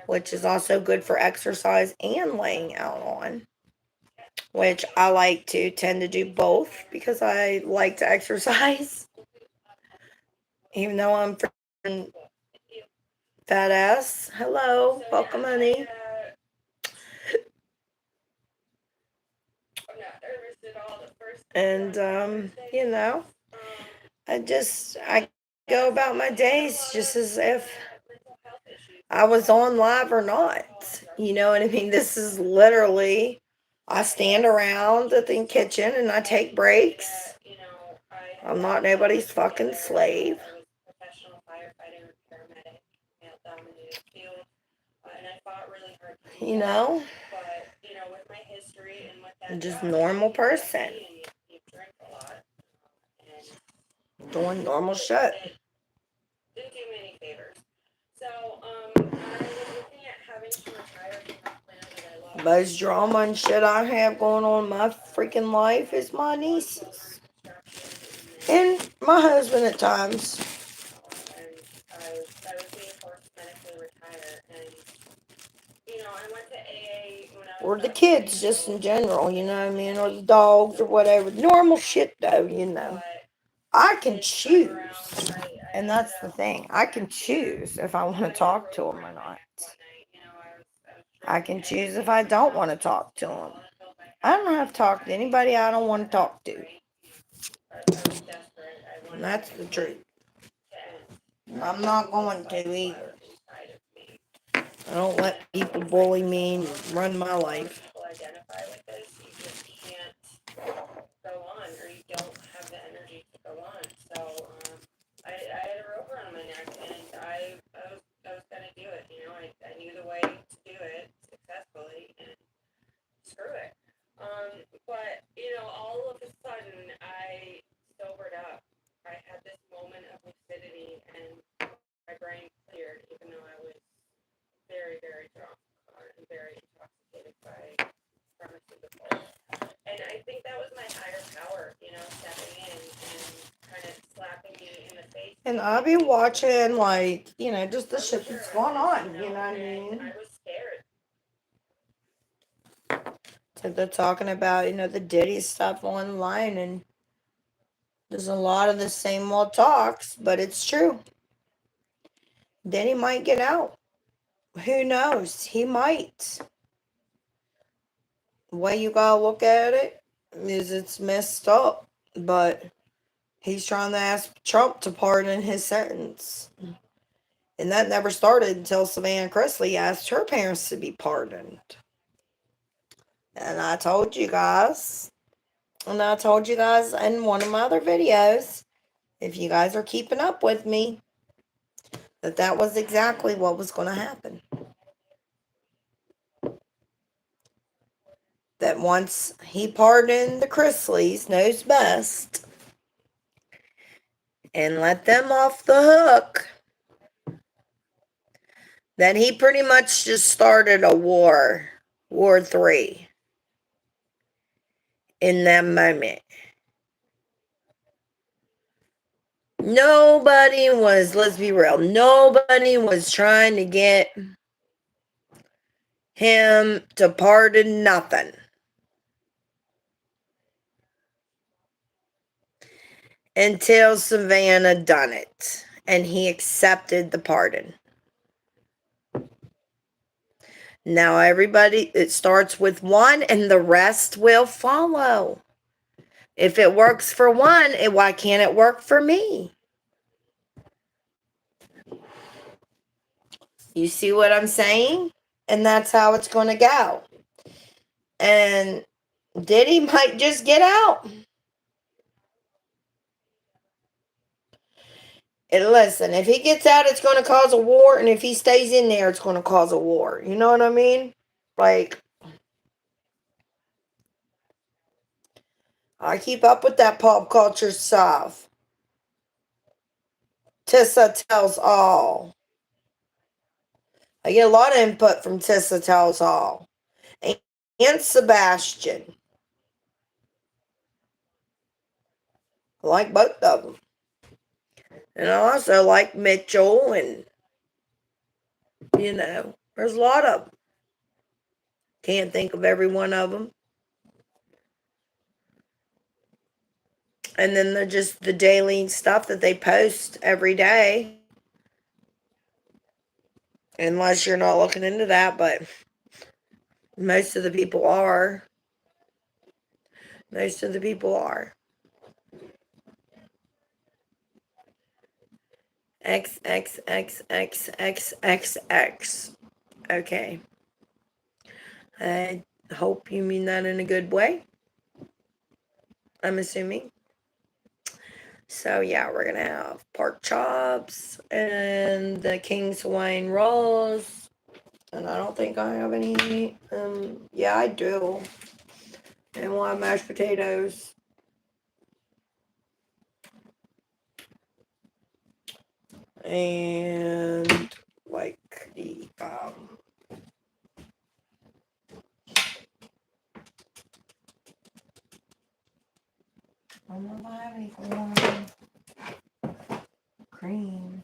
which is also good for exercise and laying out on, which I like to tend to do both because I like to exercise. Even though I'm freaking fat ass. Hello, welcome, honey. And, I go about my days just as if I was on live or not. You know what I mean? This is literally, I stand around the kitchen and I take breaks. I'm not nobody's fucking slave. You know? I'm just a normal person. Doing normal shit. Most drama and shit I have going on in my freaking life is my nieces. And my husband at times. Or the kids just in general, you know what I mean? Or the dogs or whatever. Normal shit though, you know. I can choose. And that's the thing. I can choose if I want to talk to them or not. I can choose if I don't want to talk to them. I don't have to talk to anybody I don't want to talk to. And that's the truth. I'm not going to either. I don't let people bully me and run my life. And I've been watching, just the shit that's going on, you know what I mean? So they're talking about, the Diddy stuff online, and there's a lot of the same old talks, but it's true. Diddy might get out. Who knows? He might. The way you gotta look at it is it's messed up, but he's trying to ask Trump to pardon his sentence. And that never started until Savannah Chrisley asked her parents to be pardoned. And I told you guys, and I told you guys in one of my other videos, if you guys are keeping up with me, that that was exactly what was going to happen. That once he pardoned the Chrisleys, knows best, and let them off the hook, then he pretty much just started a war, War 3, in that moment. Nobody was, let's be real, nobody was trying to get him to pardon nothing. Until Savannah done it, and he accepted the pardon. Now everybody, it starts with one and the rest will follow. If it works for one, why can't it work for me? You see what I'm saying? And that's how it's going to go. And Diddy might just get out. And listen, if he gets out, it's going to cause a war. And if he stays in there, it's going to cause a war. You know what I mean? Like, I keep up with that pop culture stuff. Tissa Tells All. I get a lot of input from Tissa Tells All. And Sebastian. I like both of them. And I also like Mitchell, and, there's a lot of them. Can't think of every one of them. And then they're just the daily stuff that they post every day. Unless you're not looking into that, but most of the people are. Most of the people are. X, X, X, X, X, X, X. Okay. I hope you mean that in a good way. I'm assuming. So yeah, we're gonna have pork chops and the King's Hawaiian rolls. And I don't think I have any. Yeah, I do. And we'll have mashed potatoes. And like the I don't know if I have any corn. Cream.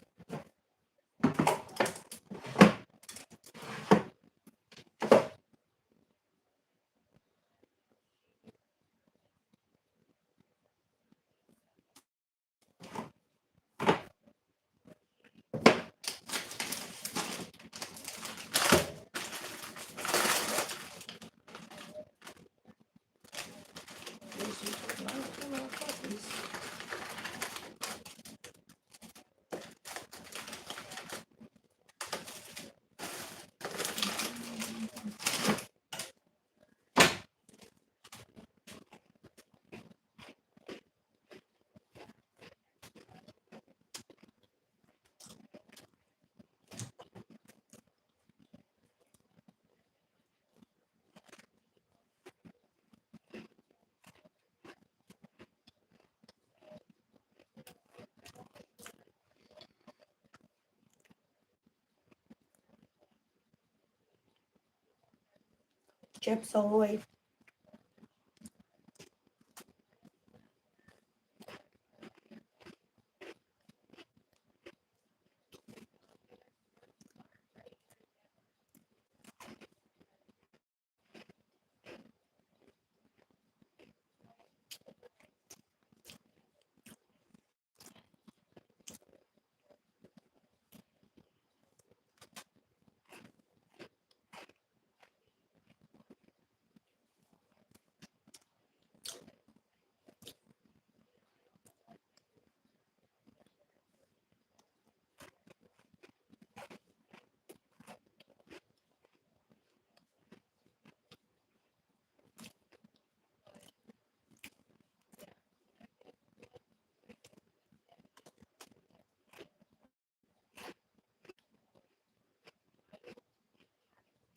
Chips Ahoy.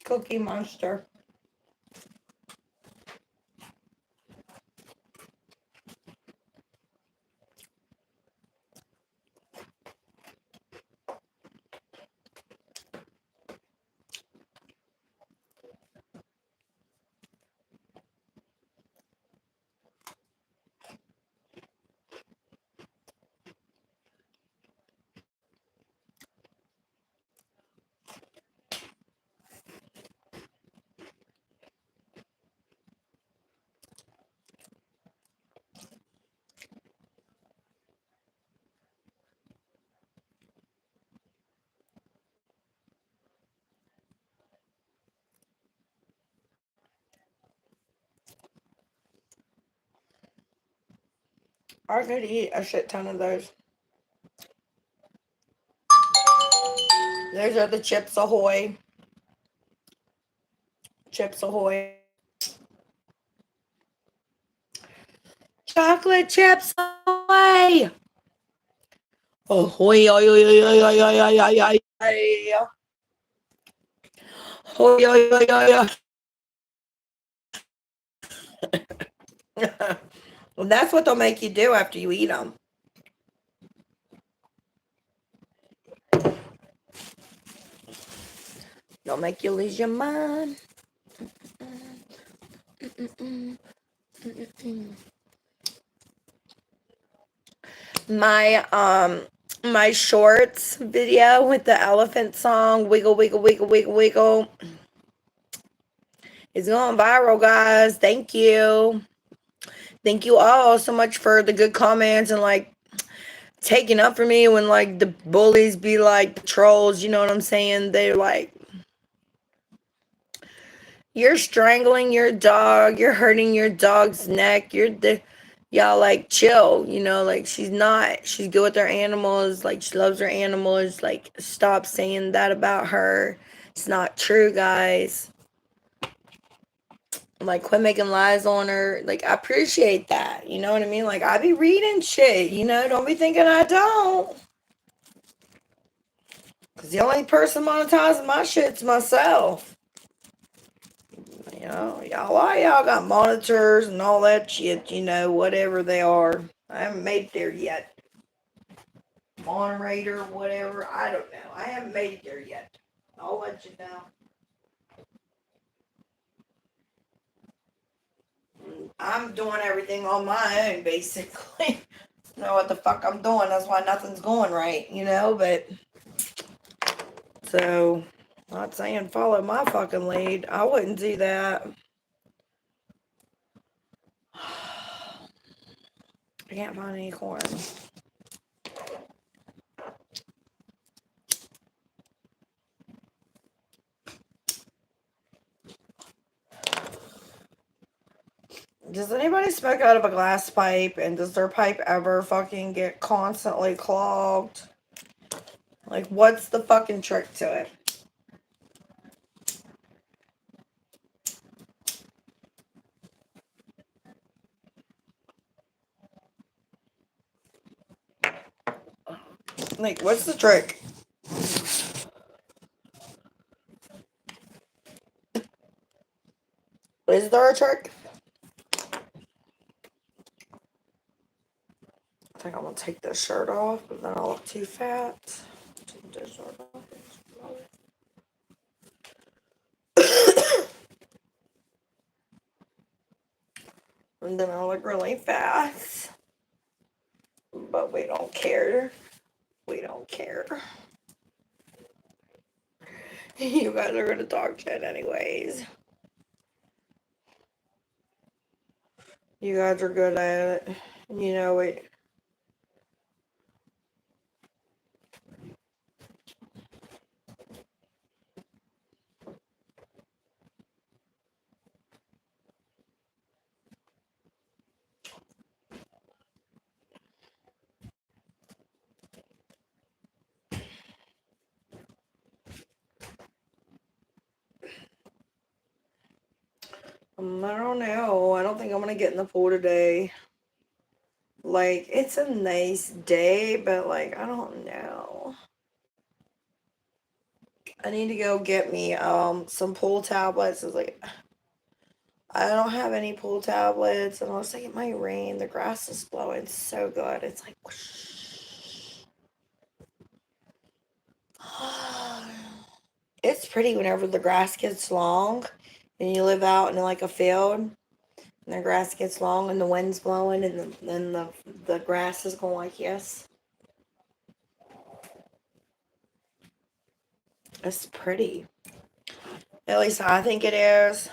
Cookie Monster. I could eat a shit ton of those. Those are the Chips Ahoy. Chips Ahoy. Chocolate Chips Ahoy! Ahoy, oy, oy, oy, oy, oy, oy, oy, oy, oy. Oy, oy, oy, oy, oy. And that's what they'll make you do after you eat them. They'll make you lose your mind. My shorts video with the elephant song, Wiggle, Wiggle, Wiggle, Wiggle, Wiggle, is going viral, guys. Thank you. Thank you all so much for the good comments and like taking up for me when like the bullies be like the trolls, you know what I'm saying? They're like, you're strangling your dog, you're hurting your dog's neck, y'all like chill, you know, like she's good with her animals, like she loves her animals, like stop saying that about her. It's not true, guys. Like quit making lies on her. Like I appreciate that, you know what I mean? Like I be reading shit, you know, don't be thinking I don't. Cause the only person monetizing my shit's myself. You know, y'all got monitors and all that shit, you know, whatever they are. I haven't made it there yet. Moderator, whatever, I don't know. I haven't made it there yet. I'll let you know. I'm doing everything on my own, basically. Know what the fuck I'm doing. That's why nothing's going right, you know, but so not saying follow my fucking lead. I wouldn't do that. I can't find any corn. Does anybody smoke out of a glass pipe, and does their pipe ever fucking get constantly clogged? Like, what's the fucking trick to it? Like, what's the trick? Is there a trick? I think I'm gonna take this shirt off, but then I'll look too fat. Take this shirt off. And then I'll look really fat. But we don't care. We don't care. You guys are gonna talk shit anyways. You guys are good at it. You know it. I don't know. I don't think I'm gonna get in the pool today. Like, it's a nice day, but like, I don't know. I need to go get me some pool tablets. It's like I don't have any pool tablets unless I get my rain. The grass is blowing so good. It's like whoosh. It's pretty whenever the grass gets long and you live out in like a field and the grass gets long and the wind's blowing and the grass is going like yes. It's pretty. At least I think it is.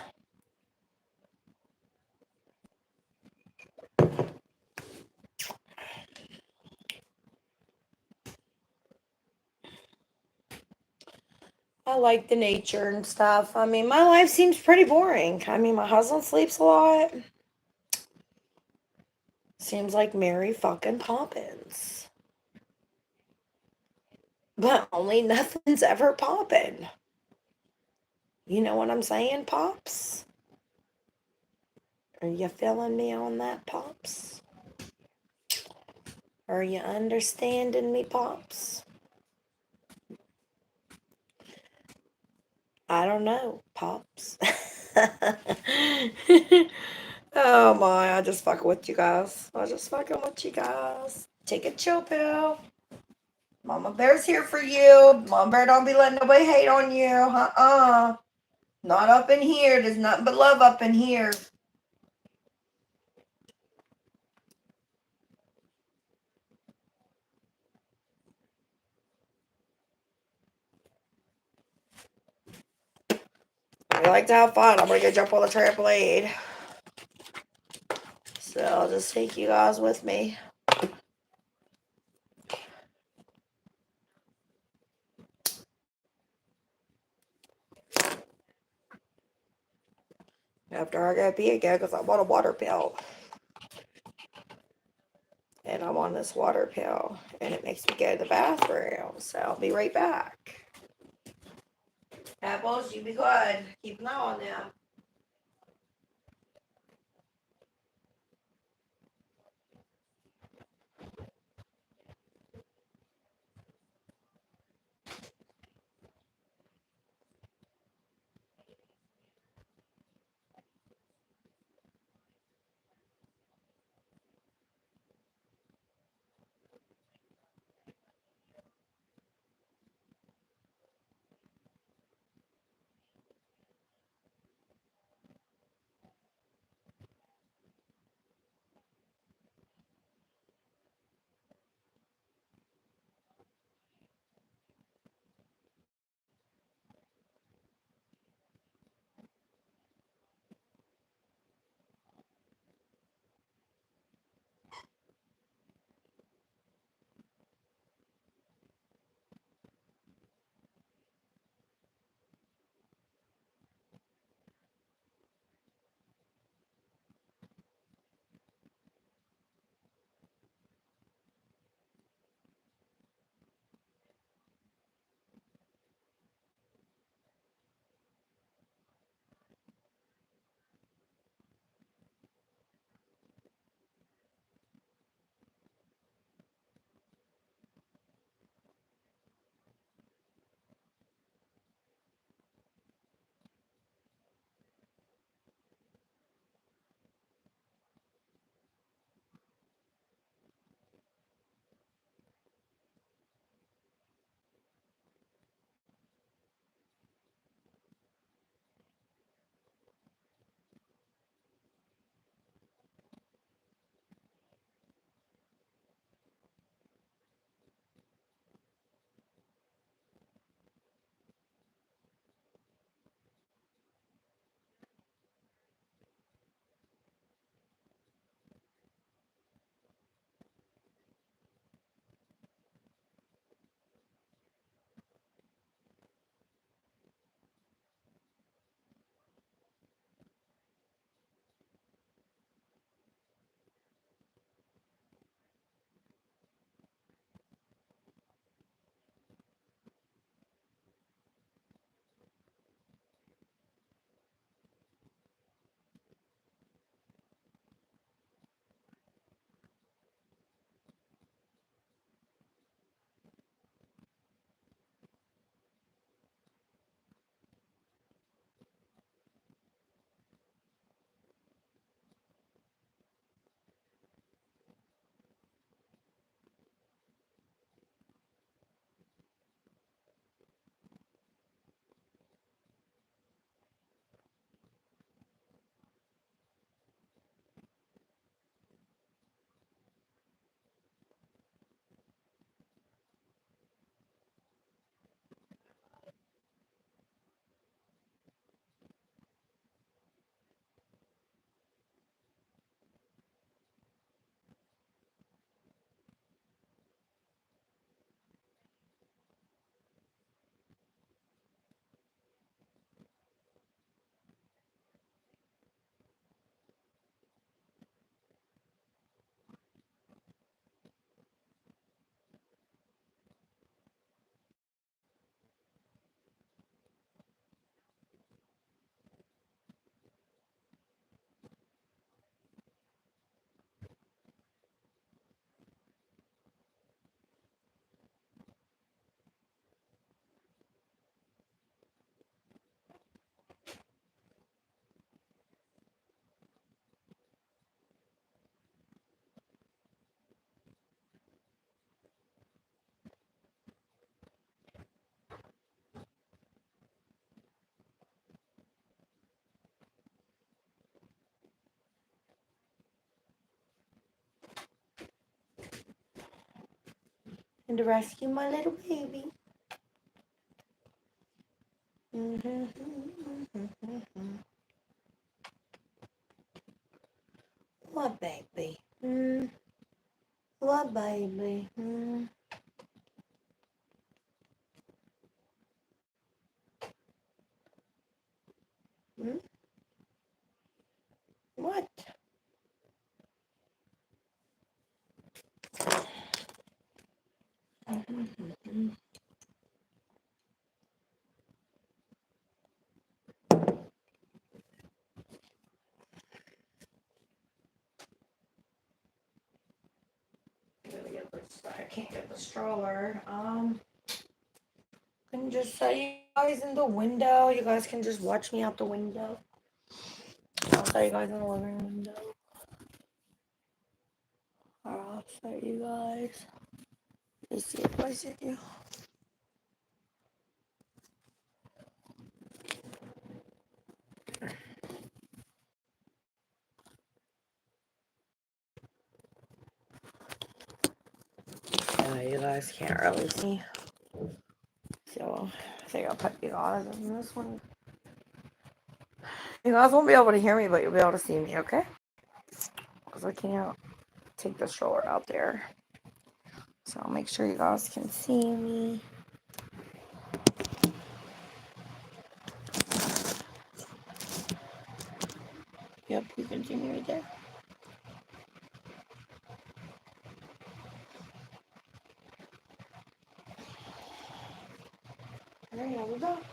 I like the nature and stuff. I mean, my life seems pretty boring. I mean, my husband sleeps a lot. Seems like Mary fucking Poppins. But only nothing's ever popping. You know what I'm saying, Pops? Are you feeling me on that, Pops? Are you understanding me, Pops? I don't know, Pops. Oh my, I just fucking with you guys. I just fucking with you guys. Take a chill pill. Mama Bear's here for you. Mama Bear don't be letting nobody hate on you. Not up in here. There's nothing but love up in here. I like to have fun. I'm gonna go jump on the trampoline. So I'll just take you guys with me. After I go pee again, because I want a water pill. And I'm on this water pill. And it makes me go to the bathroom. So I'll be right back. Apples, you be good. Keep an eye on them. and to rescue my little baby. What baby? What baby? What? I can't get the stroller. Can just set you guys in the window. You guys can just watch me out the window. I'll set you guys in the living room window. Or I'll set you guys. Let's see if I see you. You guys can't really see. So I think I'll put you guys in this one. You guys won't be able to hear me, but you'll be able to see me, okay? Because I can't take the stroller out there. So I'll make sure you guys can see me. Yep, you can see me right there. There you go, duck.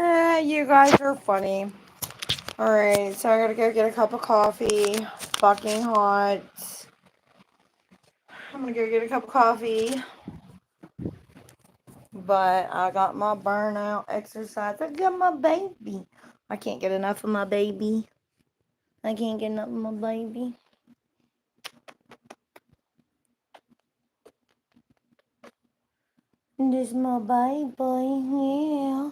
You guys are funny. Alright, so I gotta go get a cup of coffee. It's fucking hot. I'm gonna go get a cup of coffee. But I got my burnout exercise. I got my baby. I can't get enough of my baby. I can't get enough of my baby. This my baby, yeah.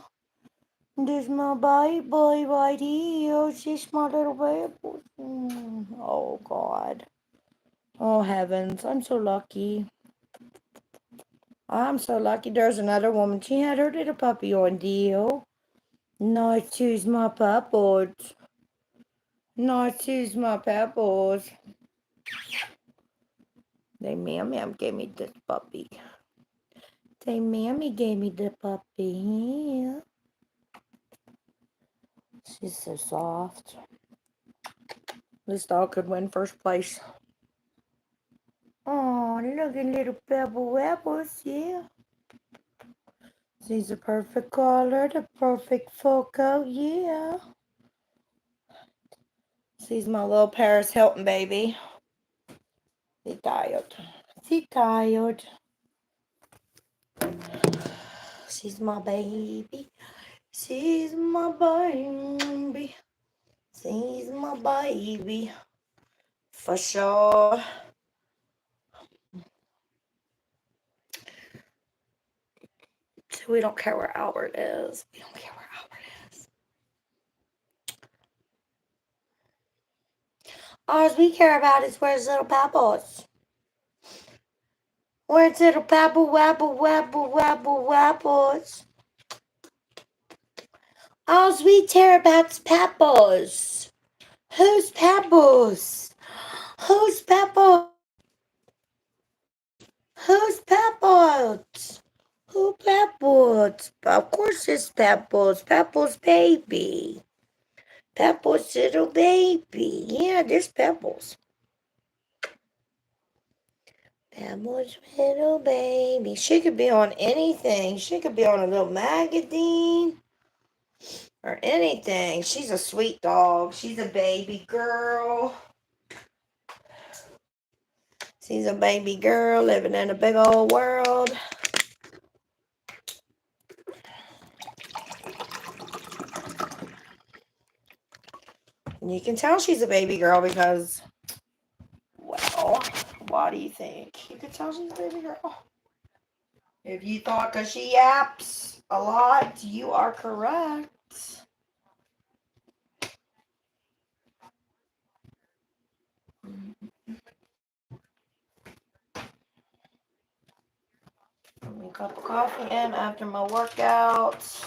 This my baby right here. She's my little baby. Oh, God. Oh, heavens. I'm so lucky. I'm so lucky. There's another woman. She had her little puppy on deal. Not choose my puppies. Not choose my puppies. They mammy gave me this puppy. They mammy gave me the puppy. Yeah. She's so soft. This dog could win first place. Oh, look at little pebble webbles, yeah. She's a perfect color, the perfect full coat, yeah. She's my little Paris Hilton baby. She tired. She tired. She's my baby. She's my baby. She's my baby. For sure. So we don't care where Albert is. We don't care where Albert is. All we care about is where's little Pebbles. Where's little Pebble, Wabble, Wabble, Wabble, Wabbles? All we care about is Pebbles. Who's Pebbles? Who's Pebbles? Who's Pebbles? Who Pebbles? Of course it's Pebbles. Pebbles baby. Pebbles little baby. Yeah, there's Pebbles. Pebbles little baby. She could be on anything. She could be on a little magazine or anything. She's a sweet dog. She's a baby girl. She's a baby girl living in a big old world. And you can tell she's a baby girl because, well, what do you think? You can tell she's a baby girl. If you thought because she yaps a lot, you are correct. Put me a cup of coffee in after my workouts.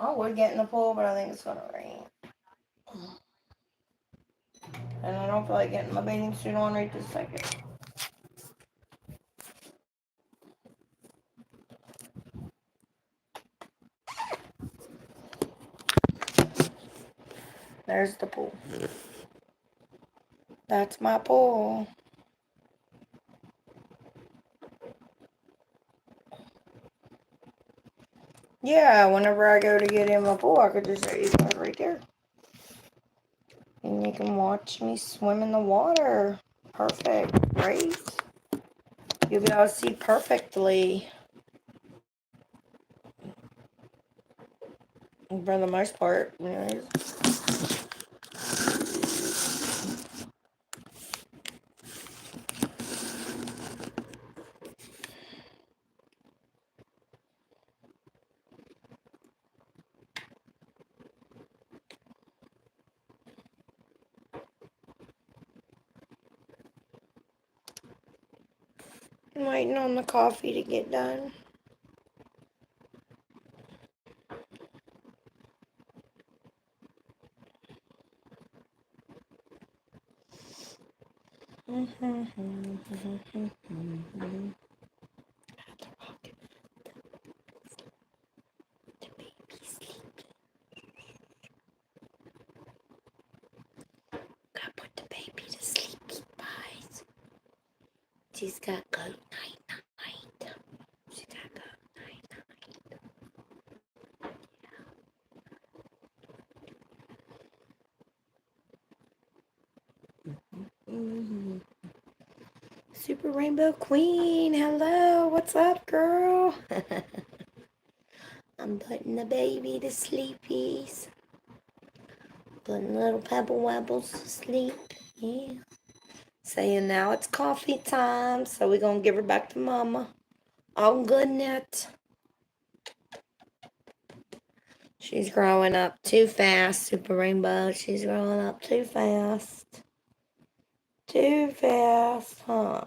I would get in the pool, but I think it's gonna rain. And I don't feel like getting my bathing suit on right this second. There's the pool. That's my pool. Yeah, whenever I go to get in my pool, I could just say you guys right there. And you can watch me swim in the water. Perfect, right? You'll be able to see perfectly. For the most part, anyways. I'm waiting on the coffee to get done. She's got good night night. She's got good night night. Mm-hmm. Super Rainbow Queen, hello, what's up, girl? I'm putting the baby to sleepies. Putting little pebble webbles to sleep. Yeah. Saying now it's coffee time, so we're gonna give her back to mama. Oh, good night. She's growing up too fast, Super Rainbow. She's growing up too fast. Too fast, huh?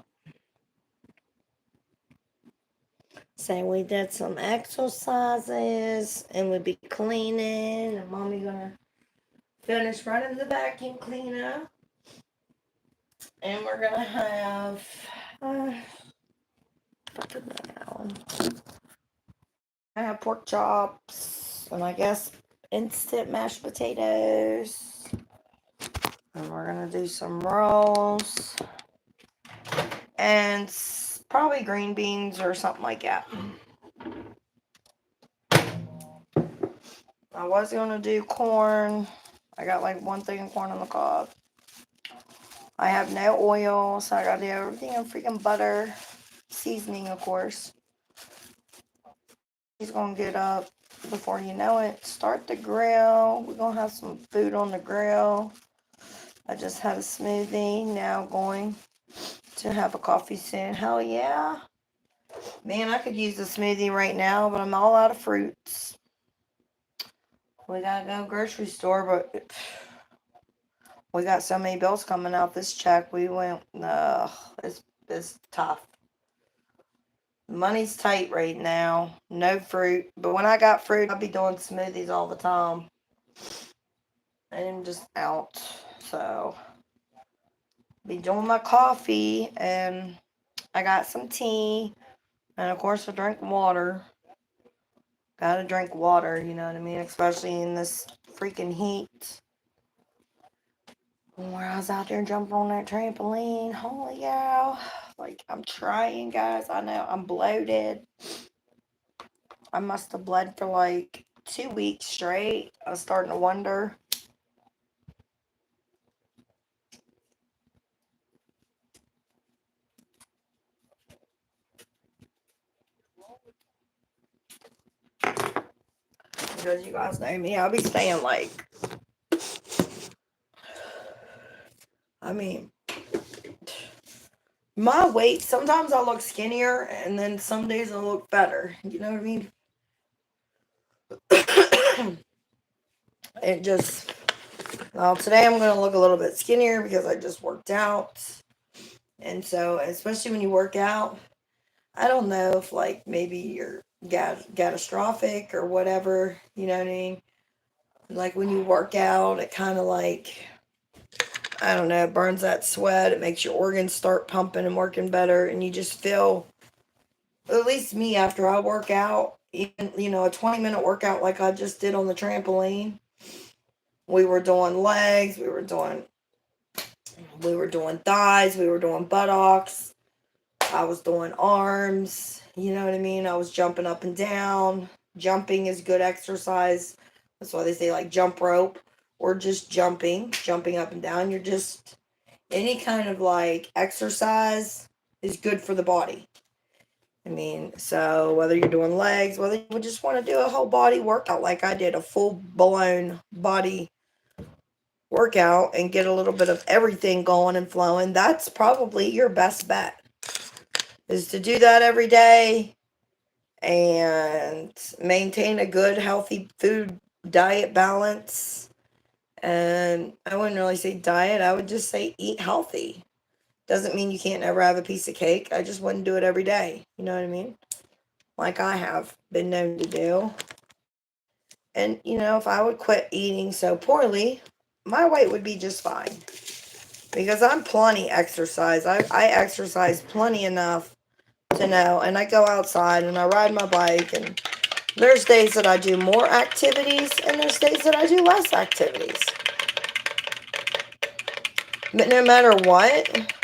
So we did some exercises and we'll be cleaning, and mommy gonna finish running the vacuum cleaner. And we're gonna have I have pork chops and I guess instant mashed potatoes. And we're gonna do some rolls and probably green beans or something like that. I was gonna do corn. I got like one thing of corn on the cob. I have no oil, so I gotta do everything in freaking butter. Seasoning, of course. He's gonna get up before you know it. Start the grill. We're gonna have some food on the grill. I just had a smoothie. Now going to have a coffee soon. Hell yeah. Man, I could use a smoothie right now, but I'm all out of fruits. We gotta go grocery store, but we got so many bills coming out this check. We went, it's tough. Money's tight right now. No fruit. But when I got fruit, I'll be doing smoothies all the time. I'm just out. So, be doing my coffee. And I got some tea. And of course, I drink water. Gotta drink water, you know what I mean? Especially in this freaking heat. Where I was out there jumping on that trampoline. Holy cow. Like, I'm trying, guys. I know I'm bloated. I must have bled for like 2 weeks straight. I was starting to wonder. Because you guys know me, I'll be staying like, I mean, my weight, sometimes I look skinnier and then some days I look better. You know what I mean? It just, well, today I'm going to look a little bit skinnier because I just worked out. And so, especially when you work out, I don't know if like maybe you're catastrophic or whatever, you know what I mean? Like when you work out, it kind of like, I don't know, it burns that sweat. It makes your organs start pumping and working better. And you just feel, at least me, after I work out, even, you know, a 20-minute workout like I just did on the trampoline. We were doing legs, we were doing thighs, we were doing buttocks. I was doing arms, you know what I mean? I was jumping up and down. Jumping is good exercise. That's why they say like jump rope or just jumping up and down. You're just, any kind of like exercise is good for the body. I mean, so whether you're doing legs, whether you just want to do a whole body workout like I did, a full blown body workout and get a little bit of everything going and flowing, that's probably your best bet, is to do that every day and maintain a good healthy food diet balance. And I wouldn't really say diet, I would just say eat healthy. Doesn't mean you can't ever have a piece of cake. I just wouldn't do it every day. You know what I mean? Like I have been known to do. And, you know, if I would quit eating so poorly, my weight would be just fine. Because I'm plenty exercise. I exercise plenty enough to know. And I go outside and I ride my bike. And there's days that I do more activities and there's days that I do less activities. But no matter what,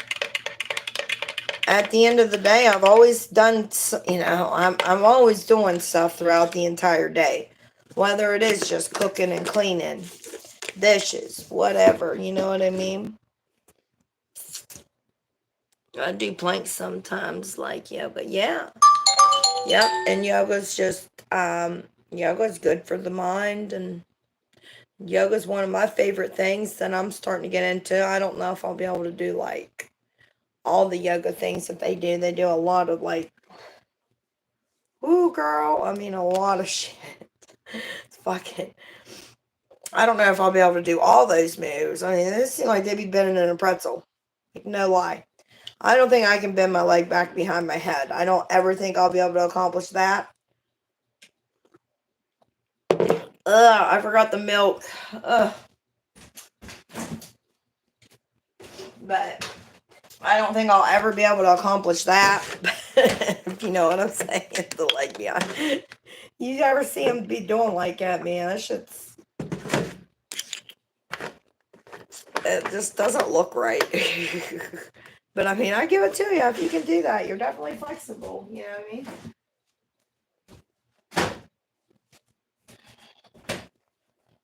at the end of the day, I've always done, I'm always doing stuff throughout the entire day. Whether it is just cooking and cleaning, dishes, whatever, you know what I mean? I do planks sometimes, like yoga, yeah. Yep, and yoga's good for the mind, and yoga's one of my favorite things that I'm starting to get into. I don't know if I'll be able to do, like, all the yoga things that they do. They do a lot of, like, ooh, girl, I mean, a lot of shit. It's fucking, I don't know if I'll be able to do all those moves. I mean, it seems like they'd be bending in a pretzel. Like, no lie. I don't think I can bend my leg back behind my head. I don't ever think I'll be able to accomplish that. Ugh, I forgot the milk. Ugh. But I don't think I'll ever be able to accomplish that. If you know what I'm saying. The leg behind. You ever see him be doing like that, man? That shit's, it just doesn't look right. But I mean, I give it to you. If you can do that, you're definitely flexible. You know what I mean?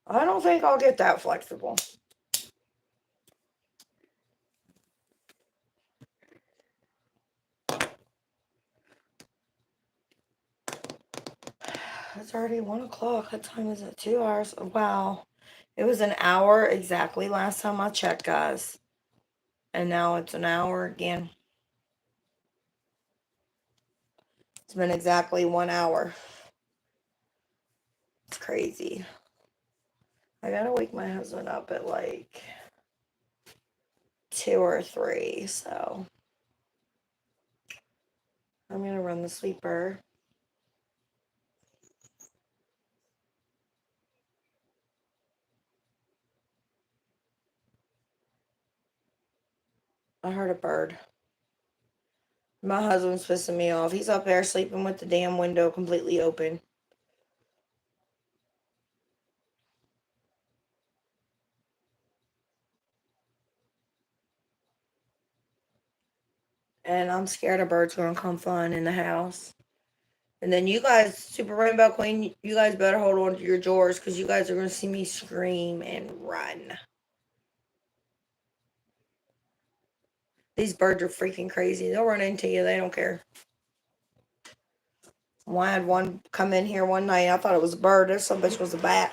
I don't think I'll get that flexible. It's already 1 o'clock. What time is it? 2 hours. Wow. It was an hour exactly last time I checked, guys. And now it's an hour again. It's been exactly 1 hour. It's crazy. I gotta wake my husband up at like 2 or 3, so I'm gonna run the sweeper. I heard a bird. My husband's pissing me off. He's up there sleeping with the damn window completely open. And I'm scared a bird's gonna come flying in the house. And then you guys, Super Rainbow Queen, you guys better hold on to your drawers because you guys are gonna see me scream and run. These birds are freaking crazy. They'll run into you. They don't care. Well, I had one come in here one night. I thought it was a bird. This some bitch was a bat.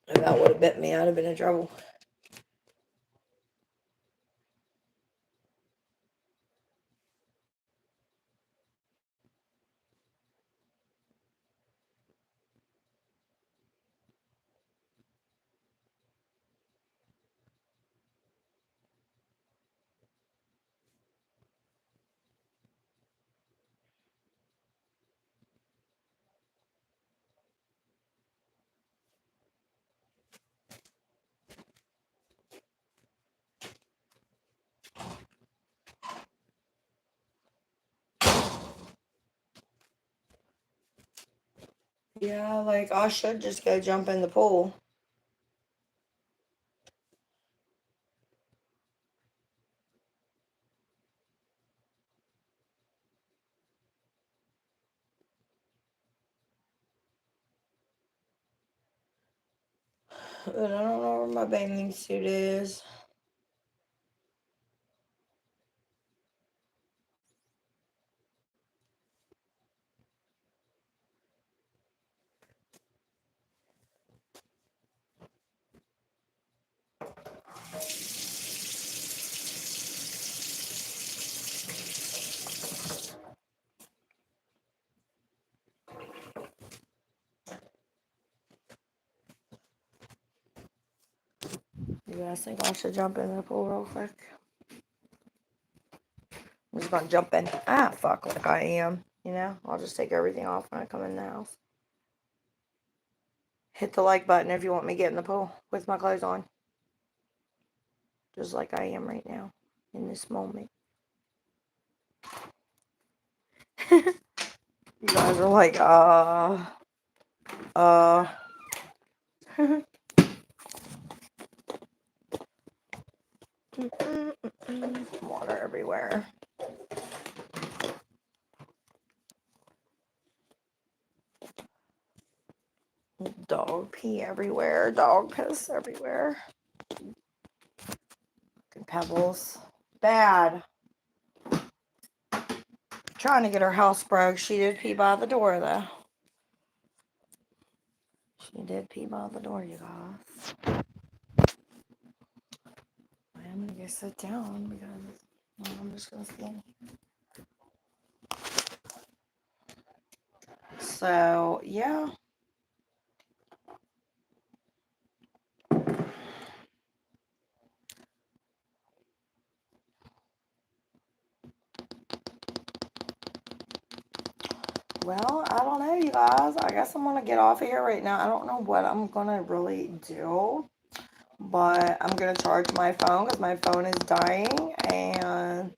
If that would have bit me, I'd have been in trouble. Yeah, like I should just go jump in the pool. But I don't know where my bathing suit is. You guys think I should jump in the pool real quick? I'm just gonna jump in. Ah, fuck, like I am. You know, I'll just take everything off when I come in the house. Hit the like button if you want me to get in the pool with my clothes on. Just like I am right now, in this moment. You guys are like, Water everywhere. Dog pee everywhere. Dog piss everywhere. Pebbles. Bad. Trying to get her house broke. She did pee by the door, though. She did pee by the door, you guys. I'm going to go sit down because I'm just going to stand here. So, yeah. Well, I don't know, you guys. I guess I'm going to get off of here right now. I don't know what I'm going to really do. But I'm going to charge my phone because my phone is dying. And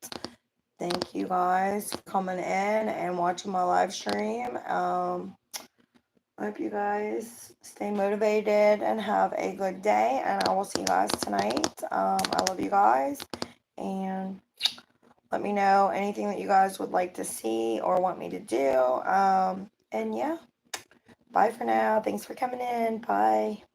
thank you guys for coming in and watching my live stream. I hope you guys stay motivated and have a good day. And I will see you guys tonight. I love you guys. And let me know anything that you guys would like to see or want me to do. And yeah, bye for now. Thanks for coming in. Bye.